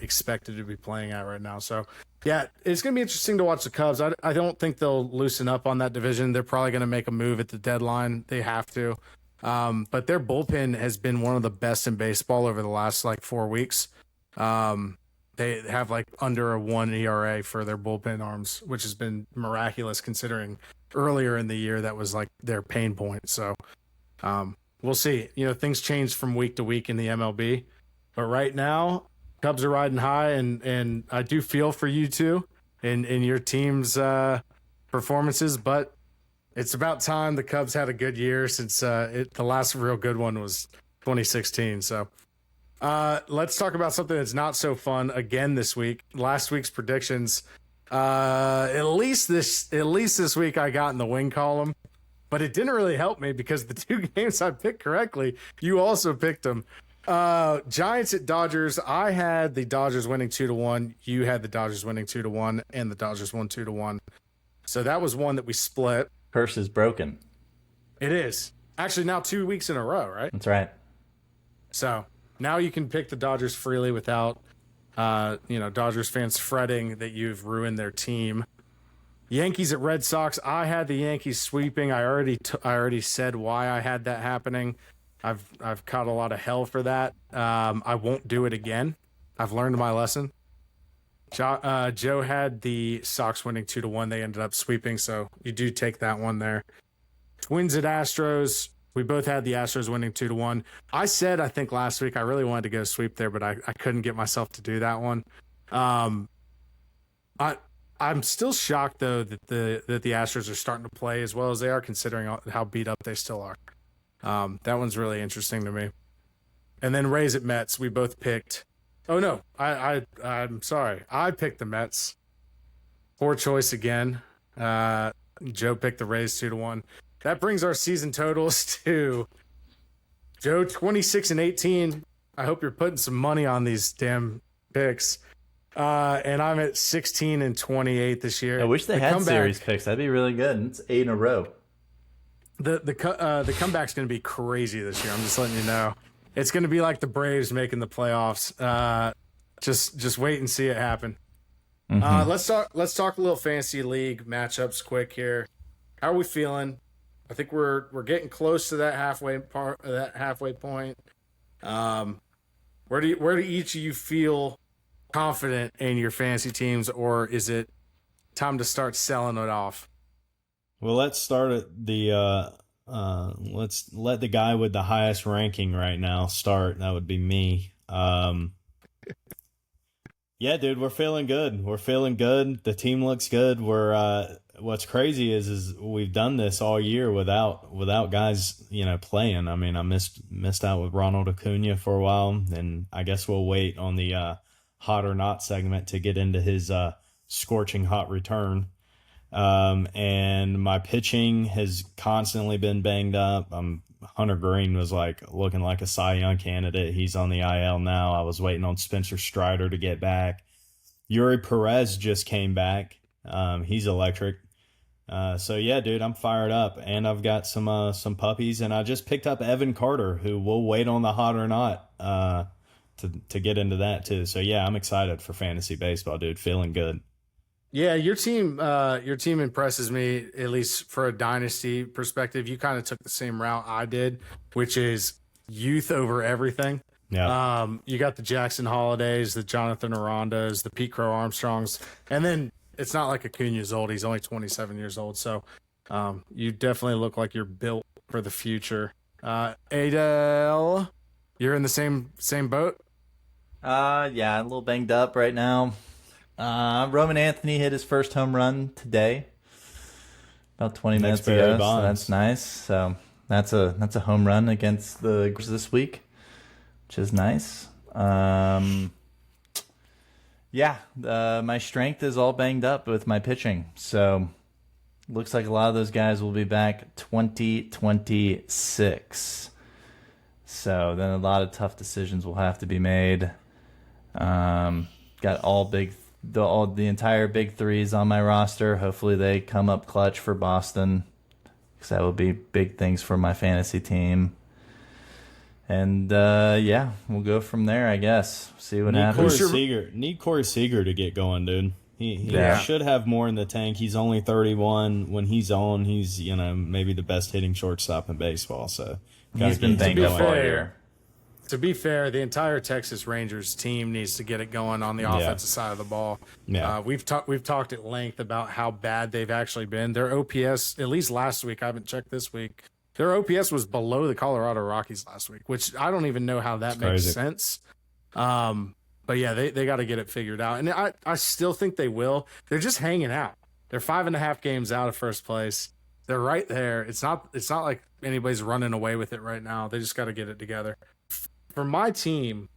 expected to be playing at right now. So, yeah, it's going to be interesting to watch the Cubs. I don't think they'll loosen up on that division. They're probably going to make a move at the deadline. They have to. But their bullpen has been one of the best in baseball over the last, 4 weeks. They have, under a 1 ERA for their bullpen arms, which has been miraculous considering earlier in the year that was, their pain point. So, we'll see. Things change from week to week in the MLB. But right now, Cubs are riding high, and I do feel for you two in your team's performances. But it's about time the Cubs had a good year since the last real good one was 2016. So let's talk about something that's not so fun again this week. Last week's predictions. At least this week I got in the win column, but it didn't really help me because the 2 games I picked correctly, you also picked them. Giants at Dodgers. I had the Dodgers winning 2-1. You had the Dodgers winning 2-1, and the Dodgers won 2-1. So that was one that we split. Curse is broken. It is actually now 2 weeks in a row, right? That's right. So now you can pick the Dodgers freely without, Dodgers fans fretting that you've ruined their team. Yankees at Red Sox. I had the Yankees sweeping. I already said why I had that happening. I've caught a lot of hell for that. I won't do it again. I've learned my lesson. Joe had the Sox winning 2-1. They ended up sweeping, so you do take that one there. Twins at Astros. We both had the Astros winning 2-1. I said, I think last week, I really wanted to go sweep there, but I couldn't get myself to do that one. I'm still shocked though that the Astros are starting to play as well as they are, considering how beat up they still are. That one's really interesting to me. And then Rays at Mets, we both picked. Oh no, I'm sorry. I picked the Mets. Poor choice again. Joe picked the Rays 2-1. That brings our season totals to Joe 26-18. I hope you're putting some money on these damn picks. And I'm at 16-28 this year. I wish they had series picks. That'd be really good. It's 8 in a row. The comeback's going to be crazy this year. I'm just letting you know. It's going to be like the Braves making the playoffs. Just wait and see it happen. Mm-hmm. Let's talk a little fantasy league matchups quick here. How are we feeling? I think we're getting close to that halfway point. Where do each of you feel confident in your fantasy teams, or is it time to start selling it off? Well, let's start at the let's let the guy with the highest ranking right now start. That would be me. Yeah, dude, we're feeling good. The team looks good. What's crazy is we've done this all year without guys, playing. I mean, I missed out with Ronald Acuna for a while, and I guess we'll wait on the hot or not segment to get into his scorching hot return. And my pitching has constantly been banged up. Hunter Green was looking like a Cy Young candidate. He's on the IL now. I was waiting on Spencer Strider to get back. Yuri Perez just came back. He's electric. So yeah, dude, I'm fired up, and I've got some puppies, and I just picked up Evan Carter, who will wait on the hot or not, to get into that too. So yeah, I'm excited for fantasy baseball, dude. Feeling good. Yeah, your team impresses me, at least for a dynasty perspective. You kind of took the same route I did, which is youth over everything. Yeah. You got the Jackson Holidays, the Jonathan Arandas, the Pete Crow Armstrongs, and then it's not like Acuna's old. He's only 27 years old. So you definitely look like you're built for the future. Adele, you're in the same boat? Yeah, a little banged up right now. Roman Anthony hit his first home run today, about 20 minutes ago. So that's nice. So that's a home run against the this week, which is nice. Yeah, my strength is all banged up with my pitching. So looks like a lot of those guys will be back 2026. So then a lot of tough decisions will have to be made. Got the entire big threes on my roster. Hopefully they come up clutch for Boston, because that would be big things for my fantasy team. And yeah, we'll go from there, I guess. See what happens. Need Corey Seager to get going, dude. He Yeah. should have more in the tank. He's only 31. When he's on, he's maybe the best hitting shortstop in baseball. So He's been banged up all year. To be fair, the entire Texas Rangers team needs to get it going on the offensive side of the ball. Yeah. We've talked at length about how bad they've actually been. Their OPS, at least last week, I haven't checked this week, their OPS was below the Colorado Rockies last week, which I don't even know how that makes sense. But yeah, they got to get it figured out. And I still think they will. They're just hanging out. They're 5.5 games out of first place. They're right there. It's not like anybody's running away with it right now. They just got to get it together. For my team,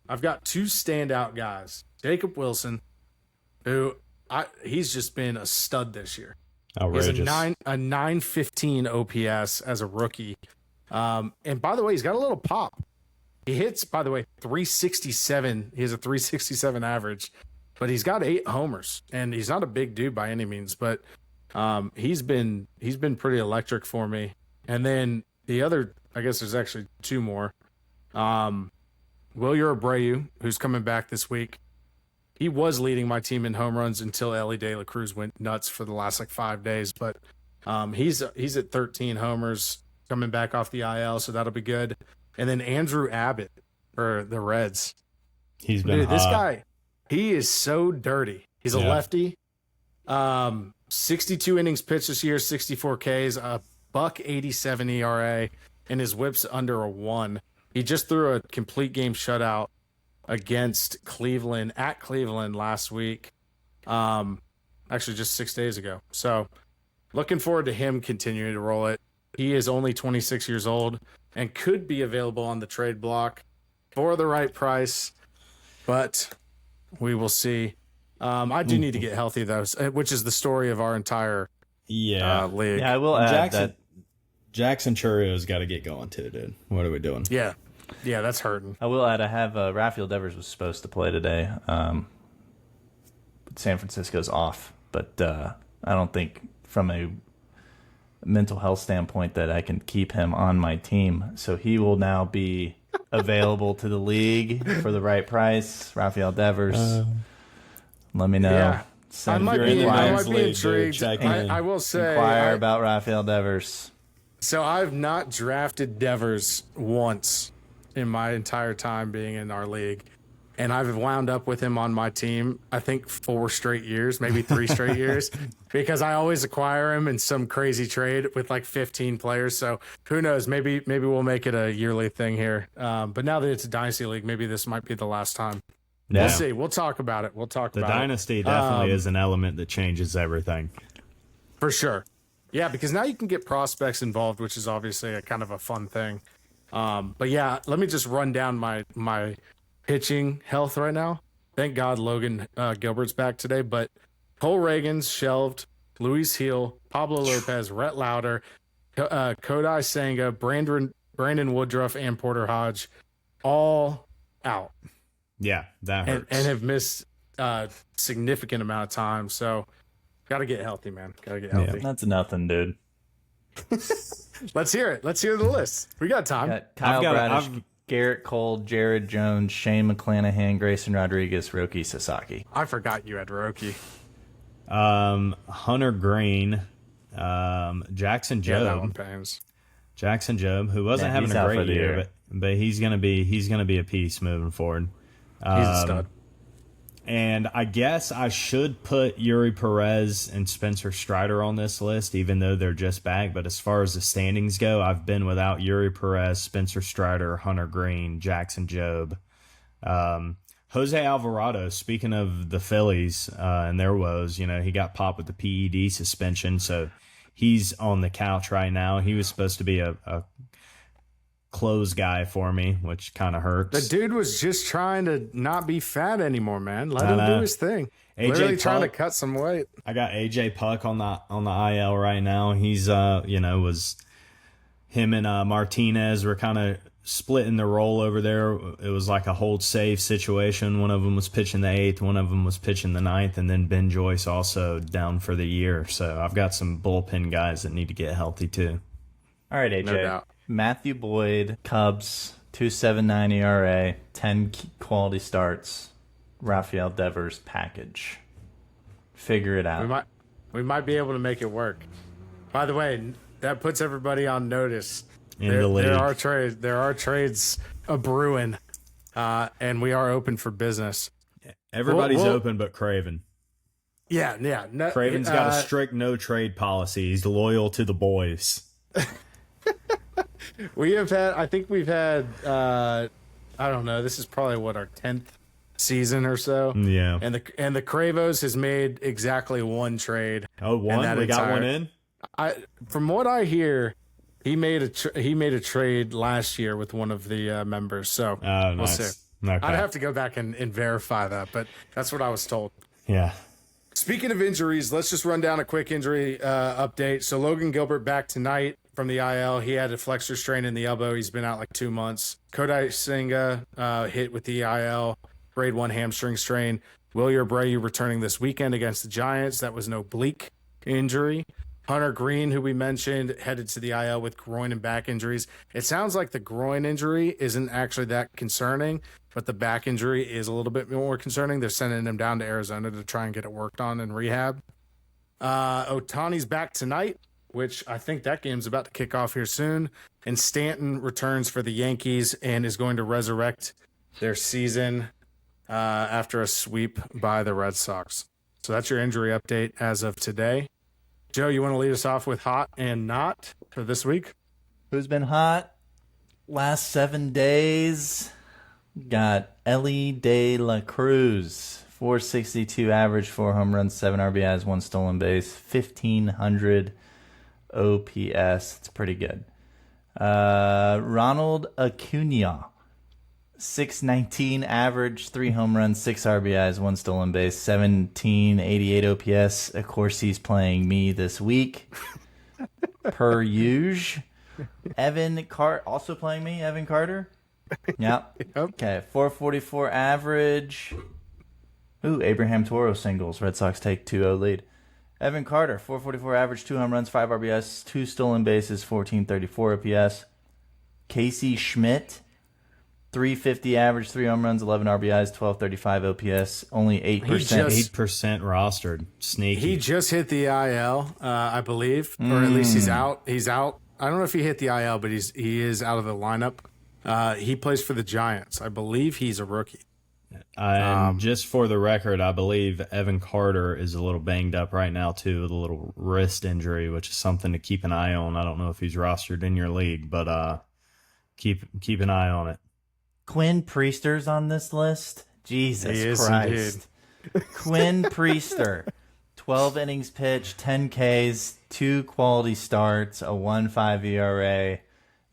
I've got 2 standout guys. Jacob Wilson, who he's just been a stud this year. Outrageous. He's a 915 OPS as a rookie. And by the way, he's got a little pop. He hits, by the way, 367. He has a 367 average, but he's got 8 homers, and he's not a big dude by any means, but he's been pretty electric for me. And then the other, I guess there's actually 2 more. Wilyer Abreu, who's coming back this week. He was leading my team in home runs until Ellie De La Cruz went nuts for the last 5 days. But he's at 13 homers coming back off the IL, so that'll be good. And then Andrew Abbott for the Reds. He's been hot. This guy, he is so dirty. He's a lefty. 62 innings pitched this year, 64 Ks, a .187 ERA, and his whip's under a 1. He just threw a complete game shutout against Cleveland at Cleveland last week. Actually just 6 days ago. So looking forward to him continuing to roll it. He is only 26 years old and could be available on the trade block for the right price, but we will see. I do need to get healthy though, which is the story of our entire league. Yeah, I will add that Jackson Churrio's got to get going too, dude. What are we doing? Yeah, that's hurting. I will add, I have Rafael Devers was supposed to play today. San Francisco's off, but I don't think from a mental health standpoint that I can keep him on my team. So he will now be available to the league for the right price. Rafael Devers. Let me know. Yeah. I might be intrigued. Dude, I will say Inquire about Rafael Devers. So I've not drafted Devers once in my entire time being in our league. And I've wound up with him on my team, I think 4 straight years, maybe 3 straight years, because I always acquire him in some crazy trade with 15 players. So who knows? Maybe we'll make it a yearly thing here. But now that it's a dynasty league, maybe this might be the last time. Yeah. We'll see. We'll talk about it. The dynasty definitely is an element that changes everything. For sure. Yeah, because now you can get prospects involved, which is obviously a kind of a fun thing. But yeah, let me just run down my pitching health right now. Thank God Logan Gilbert's back today, but Cole Reagan's shelved, Luis Heel, Pablo Lopez, Rhett Lauder, Kodai Senga, Brandon Woodruff, and Porter Hodge all out. Yeah, that hurts. And have missed a significant amount of time. So got to get healthy, man. Got to get healthy. That's nothing, dude. Let's hear it. Let's hear the list. We got time. Got Kyle Bradish, Garrett Cole, Jared Jones, Shane McClanahan, Grayson Rodriguez, Roki Sasaki. I forgot you had Roki. Hunter Green, Jackson Jobe. Yeah, that one pains. Jackson Jobe, who wasn't having a great year, but he's gonna be a piece moving forward. He's a stud. And I guess I should put Yuri Perez and Spencer Strider on this list, even though they're just back. But as far as the standings go, I've been without Yuri Perez, Spencer Strider, Hunter Green, Jackson Jobe. Jose Alvarado, speaking of the Phillies and their woes, he got popped with the PED suspension, so he's on the couch right now. He was supposed to be a close guy for me, which kind of hurts. The dude was just trying to not be fat anymore, man. Let him do his thing. AJ Literally trying to Puck. cut some weight. I got AJ Puck on the IL right now. He's was him and Martinez were kind of splitting the role over there. It was like a hold safe situation. One of them was pitching the 8th, one of them was pitching the 9th, and then Ben Joyce also down for the year. So I've got some bullpen guys that need to get healthy too. All right, AJ. No doubt. Matthew Boyd, Cubs, 2.79 ERA, 10 quality starts. Rafael Devers package. Figure it out. We might be able to make it work. By the way, that puts everybody on notice. In the league. There are trades a brewing, and we are open for business. Everybody's open but Craven. Yeah. No, Craven's got a strict no trade policy. He's loyal to the boys. I think we've had, I don't know, this is probably our 10th season or so. Yeah. And the Cravos has made exactly one trade. Oh, one? We got one in? From what I hear, he made a trade last year with one of the members. So Oh, we'll nice. see. Okay. I'd have to go back and verify that, but that's what I was told. Yeah. Speaking of injuries, let's just run down a quick injury update. So Logan Gilbert back tonight from the IL. He had a flexor strain in the elbow. He's been out like 2 months. Kodai Senga hit with the IL, grade 1 hamstring strain. Wilyer Abreu returning this weekend against the Giants. That was no oblique injury. Hunter Green, who we mentioned, headed to the IL with groin and back injuries. It sounds like the groin injury isn't actually that concerning, but the back injury is a little bit more concerning. They're sending him down to Arizona to try and get it worked on in rehab. Ohtani's back tonight, which I think that game's about to kick off here soon. And Stanton returns for the Yankees and is going to resurrect their season after a sweep by the Red Sox. So that's your injury update as of today. Joe, you want to lead us off with hot and not for this week? Who's been hot? Last 7 days, got Ellie De La Cruz, 462 average, 4 home runs, 7 RBIs, 1 stolen base, 1,500 OPS. It's pretty good. Ronald Acuna, 619 average, 3 home runs, 6 RBIs, 1 stolen base, 1788 OPS. Of course, he's playing me this week, per usual. Evan Carter, also playing me, Evan Carter. Yep. Okay, 444 average. Ooh, Abraham Toro singles. Red Sox take 2-0 lead. Evan Carter, 444 average, 2 home runs, 5 RBIs, 2 stolen bases, 1434 OPS. Casey Schmidt, 350 average, 3 home runs, 11 RBIs, 1235 OPS, only 8%. 8% rostered. Sneaky. He just hit the IL, I believe, or at least he's out. He's out. I don't know if he hit the IL, but he is out of the lineup. He plays for the Giants. I believe he's a rookie. And just for the record, I believe Evan Carter is a little banged up right now, too, with a little wrist injury, which is something to keep an eye on. I don't know if he's rostered in your league, but keep an eye on it. Quinn Priester's on this list. Jesus Christ. Quinn Priester, 12 innings pitched, 10 Ks, 2 quality starts, a 1.5 ERA,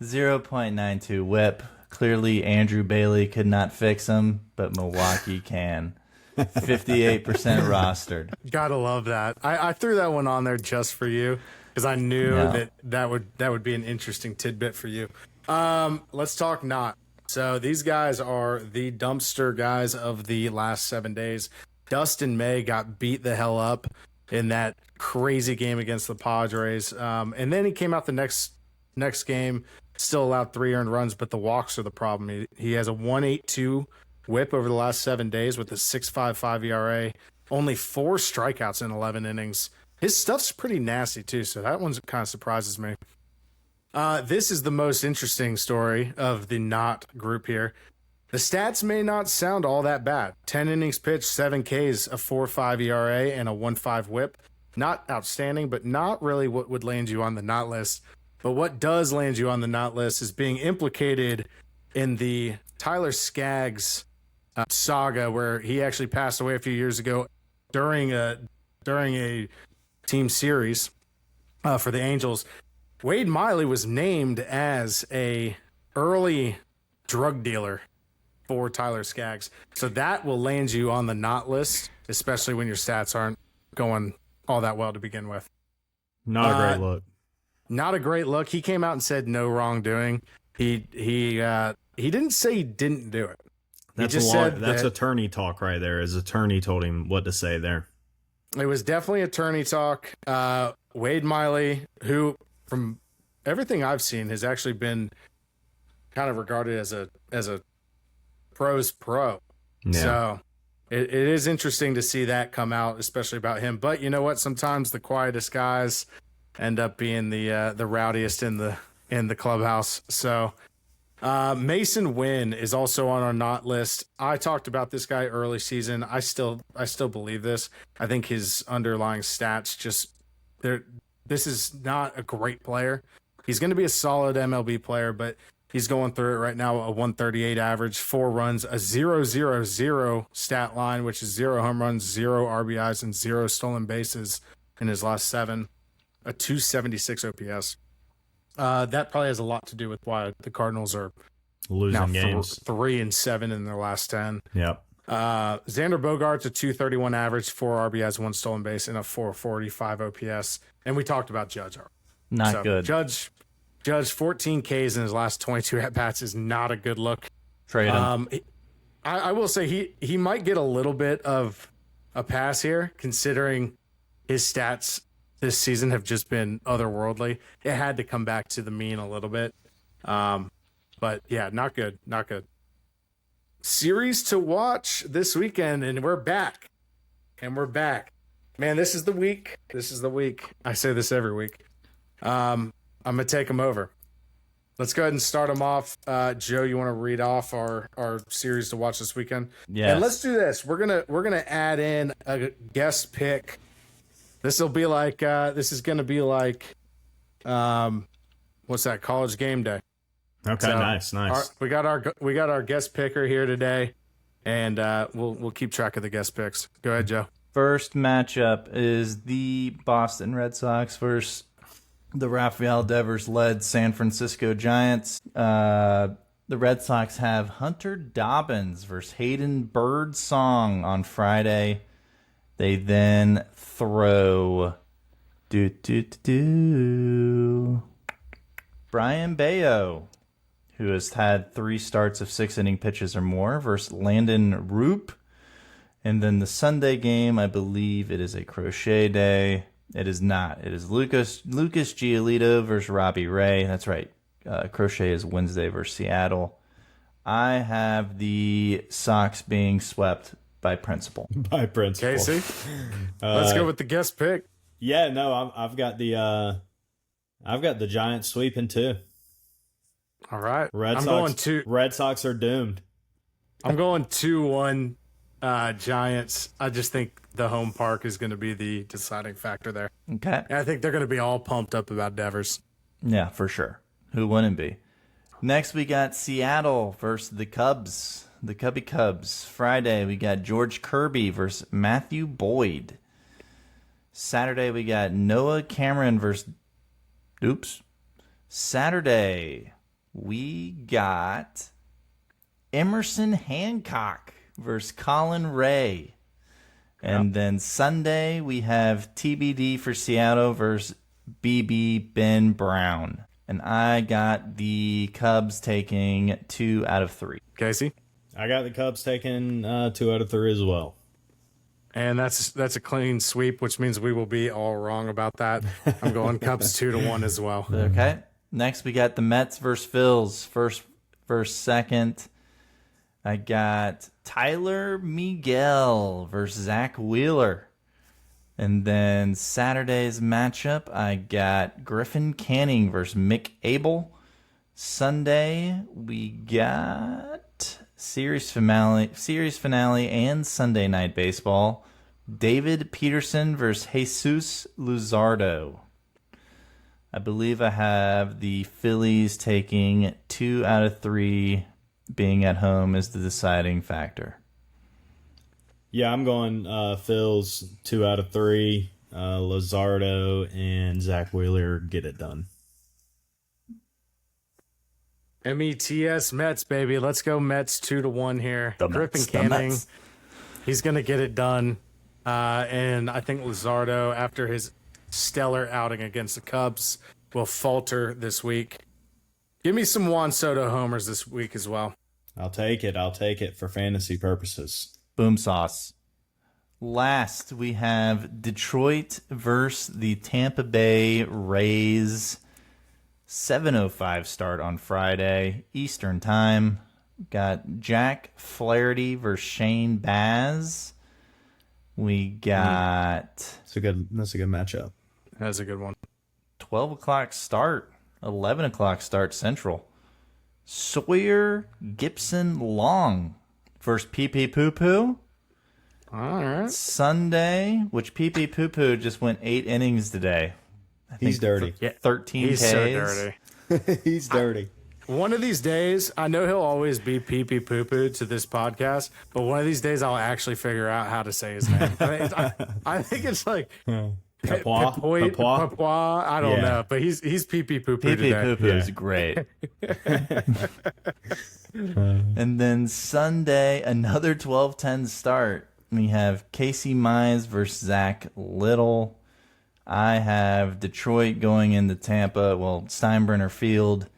0.92 whip. Clearly, Andrew Bailey could not fix him, but Milwaukee can. 58% rostered. Gotta love that. I threw that one on there just for you because I knew that would be an interesting tidbit for you. Let's talk not. So these guys are the dumpster guys of the last 7 days. Dustin May got beat the hell up in that crazy game against the Padres. And then he came out the next game, still allowed 3 earned runs, but the walks are the problem. He has a 1.82 whip over the last 7 days with a 6.55 ERA, only 4 strikeouts in 11 innings. His stuff's pretty nasty too, so that one kind of surprises me. This is the most interesting story of the not group here. The stats may not sound all that bad. 10 innings pitched, 7 Ks, a 4.5 ERA, and a 1.5 whip. Not outstanding, but not really what would land you on the not list. But what does land you on the not list is being implicated in the Tyler Skaggs saga, where he actually passed away a few years ago during a team series for the Angels. Wade Miley was named as a early drug dealer for Tyler Skaggs. So that will land you on the not list, especially when your stats aren't going all that well to begin with. Not a great look. Not a great look. He came out and said no wrongdoing. He didn't say he didn't do it. That's just that's attorney talk right there. His attorney told him what to say there. It was definitely attorney talk. Wade Miley, who from everything I've seen has actually been kind of regarded as a pro's pro. Yeah. So it is interesting to see that come out, especially about him. But you know what? Sometimes the quietest guys end up being the rowdiest in the clubhouse. So Mason Wynn is also on our not list. I talked about this guy early season. I still believe this. I think his underlying stats this is not a great player. He's going to be a solid MLB player, but he's going through it right now. A 138 average, 4 runs, a 0-0-0 stat line, which is 0 home runs, 0 RBIs, and 0 stolen bases in his last 7. A 276 OPS. That probably has a lot to do with why the Cardinals are losing games. 3-7 in their last 10. Yep. Xander Bogaerts, a 231 average, 4 RBIs, 1 stolen base, and a 445 OPS. And we talked about Judge. Not good. Judge 14 Ks in his last 22 at bats is not a good look. Trade him. I will say he might get a little bit of a pass here, considering his stats this season have just been otherworldly. It had to come back to the mean a little bit. But yeah, not good. Not good. Series to watch this weekend, and we're back. Man, this is the week. I say this every week. I'm going to take them over. Let's go ahead and start them off. Joe, you want to read off our series to watch this weekend? Yeah. And let's do this. We're gonna add in a guest pick. This is going to be like, what's that? College game day. Okay, So, nice. We got our guest picker here today, and we'll keep track of the guest picks. Go ahead, Joe. First matchup is the Boston Red Sox versus the Rafael Devers led San Francisco Giants. The Red Sox have Hunter Dobbins versus Hayden Birdsong on Friday. They then throw Brian Bayo, who has had 3 starts of 6-inning pitches or more, versus Landon Roop. And then the Sunday game, I believe it is a crochet day. It is not. It is Lucas Giolito versus Robbie Ray. That's right. Crochet is Wednesday versus Seattle. I have the Sox being swept by principle. By principle. Casey, let's go with the guest pick. Yeah, no, I've got the Giants sweeping too. All right. Red Sox are doomed. I'm going 2-1 Giants. I just think the home park is going to be the deciding factor there. Okay. And I think they're going to be all pumped up about Devers. Yeah, for sure. Who wouldn't be? Next, we got Seattle versus the Cubs. The Cubby Cubs. Friday, we got George Kirby versus Matthew Boyd. Saturday, we got Noah Cameron versus... Saturday, we got Emerson Hancock versus Colin Ray. And then Sunday, we have TBD for Seattle versus BB Ben Brown. And I got the Cubs taking 2 out of 3. Casey? I got the Cubs taking 2 out of 3 as well. And that's a clean sweep, which means we will be all wrong about that. I'm going Cubs 2-1 as well. Okay. Next, we got the Mets versus Phils. First versus second. I got Tyler Miguel versus Zack Wheeler. And then Saturday's matchup, I got Griffin Canning versus Mick Abel. Sunday, we got series finale and Sunday Night Baseball. David Peterson versus Jesus Luzardo. I believe I have the Phillies taking 2 out of 3. Being at home is the deciding factor. Yeah, I'm going Phil's 2 out of 3. Luzardo and Zack Wheeler get it done. METS Mets, baby. Let's go Mets 2-1 here. The Griffin Mets, the Canning, Mets. he's going to get it done. And I think Luzardo, after his stellar outing against the Cubs, will falter this week. Give me some Juan Soto homers this week as well. I'll take it for fantasy purposes. Boom sauce. Last, we have Detroit versus the Tampa Bay Rays. 7:05 start on Friday, Eastern Time. Got Jack Flaherty versus Shane Baz. We got That's a good matchup. That's a good one. 12 o'clock start, 11 o'clock start Central. Sawyer Gibson Long versus PP Poo Poo. All right. Sunday, which PP Poo Poo just went 8 innings today. He's dirty. 13 He's Ks. so dirty. He's dirty. One of these days, I know he'll always be pee-pee poo-poo to this podcast, but one of these days I'll actually figure out how to say his name. I think it's like Papois. I don't know, but he's pee-pee poo-poo PP today. Poo Poo is great. And then Sunday, another 12:10 start. We have Casey Mize versus Zach Little. I have Detroit going into Tampa, Steinbrenner Field,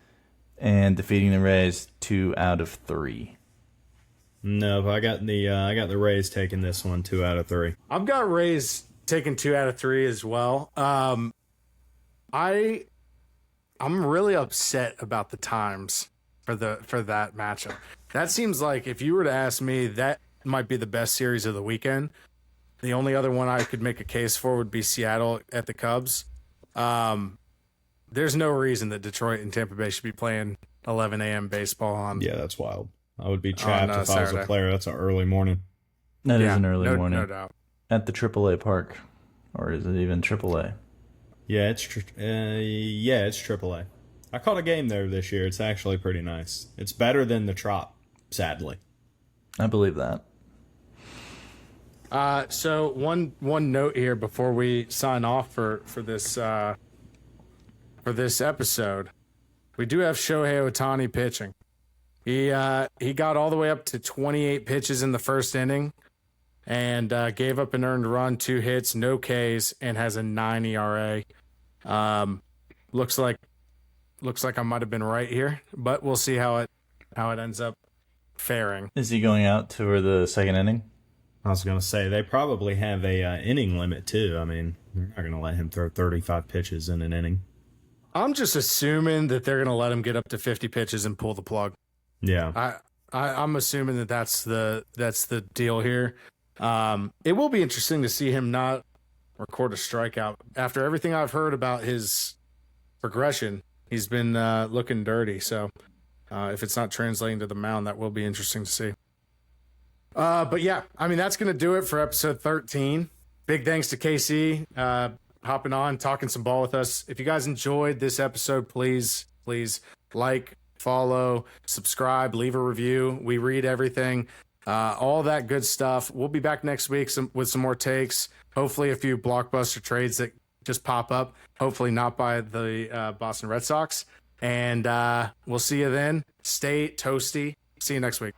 and defeating the Rays 2 out of 3. No, but I got the Rays taking this one 2 out of 3. I've got Rays taking 2 out of 3 as well. I'm really upset about the times for that matchup. That seems like, if you were to ask me, that might be the best series of the weekend. The only other one I could make a case for would be Seattle at the Cubs. There's no reason that Detroit and Tampa Bay should be playing 11 a.m. baseball on. Yeah, that's wild. I would be chapped if I was Saturday. a player. That's an early morning. That is an early morning. No doubt. At the AAA park. Or is it even AAA? Yeah, it's AAA. I caught a game there this year. It's actually pretty nice. It's better than the Trop, sadly. I believe that. So one note here before we sign off for this episode, we do have Shohei Ohtani pitching. He got all the way up to 28 pitches in the first inning, and gave up an earned run, 2 hits, no Ks, and has a 9 ERA. Looks like I might have been right here, but we'll see how it ends up faring. Is he going out for the second inning? I was going to say, they probably have a inning limit, too. I mean, they're not going to let him throw 35 pitches in an inning. I'm just assuming that they're going to let him get up to 50 pitches and pull the plug. Yeah. I'm assuming that's the deal here. It will be interesting to see him not record a strikeout. After everything I've heard about his progression, he's been looking dirty. So if it's not translating to the mound, that will be interesting to see. But yeah, I mean, that's going to do it for episode 13. Big thanks to KC hopping on, talking some ball with us. If you guys enjoyed this episode, please like, follow, subscribe, leave a review. We read everything, all that good stuff. We'll be back next week with some more takes. Hopefully a few blockbuster trades that just pop up. Hopefully not by the Boston Red Sox. And we'll see you then. Stay toasty. See you next week.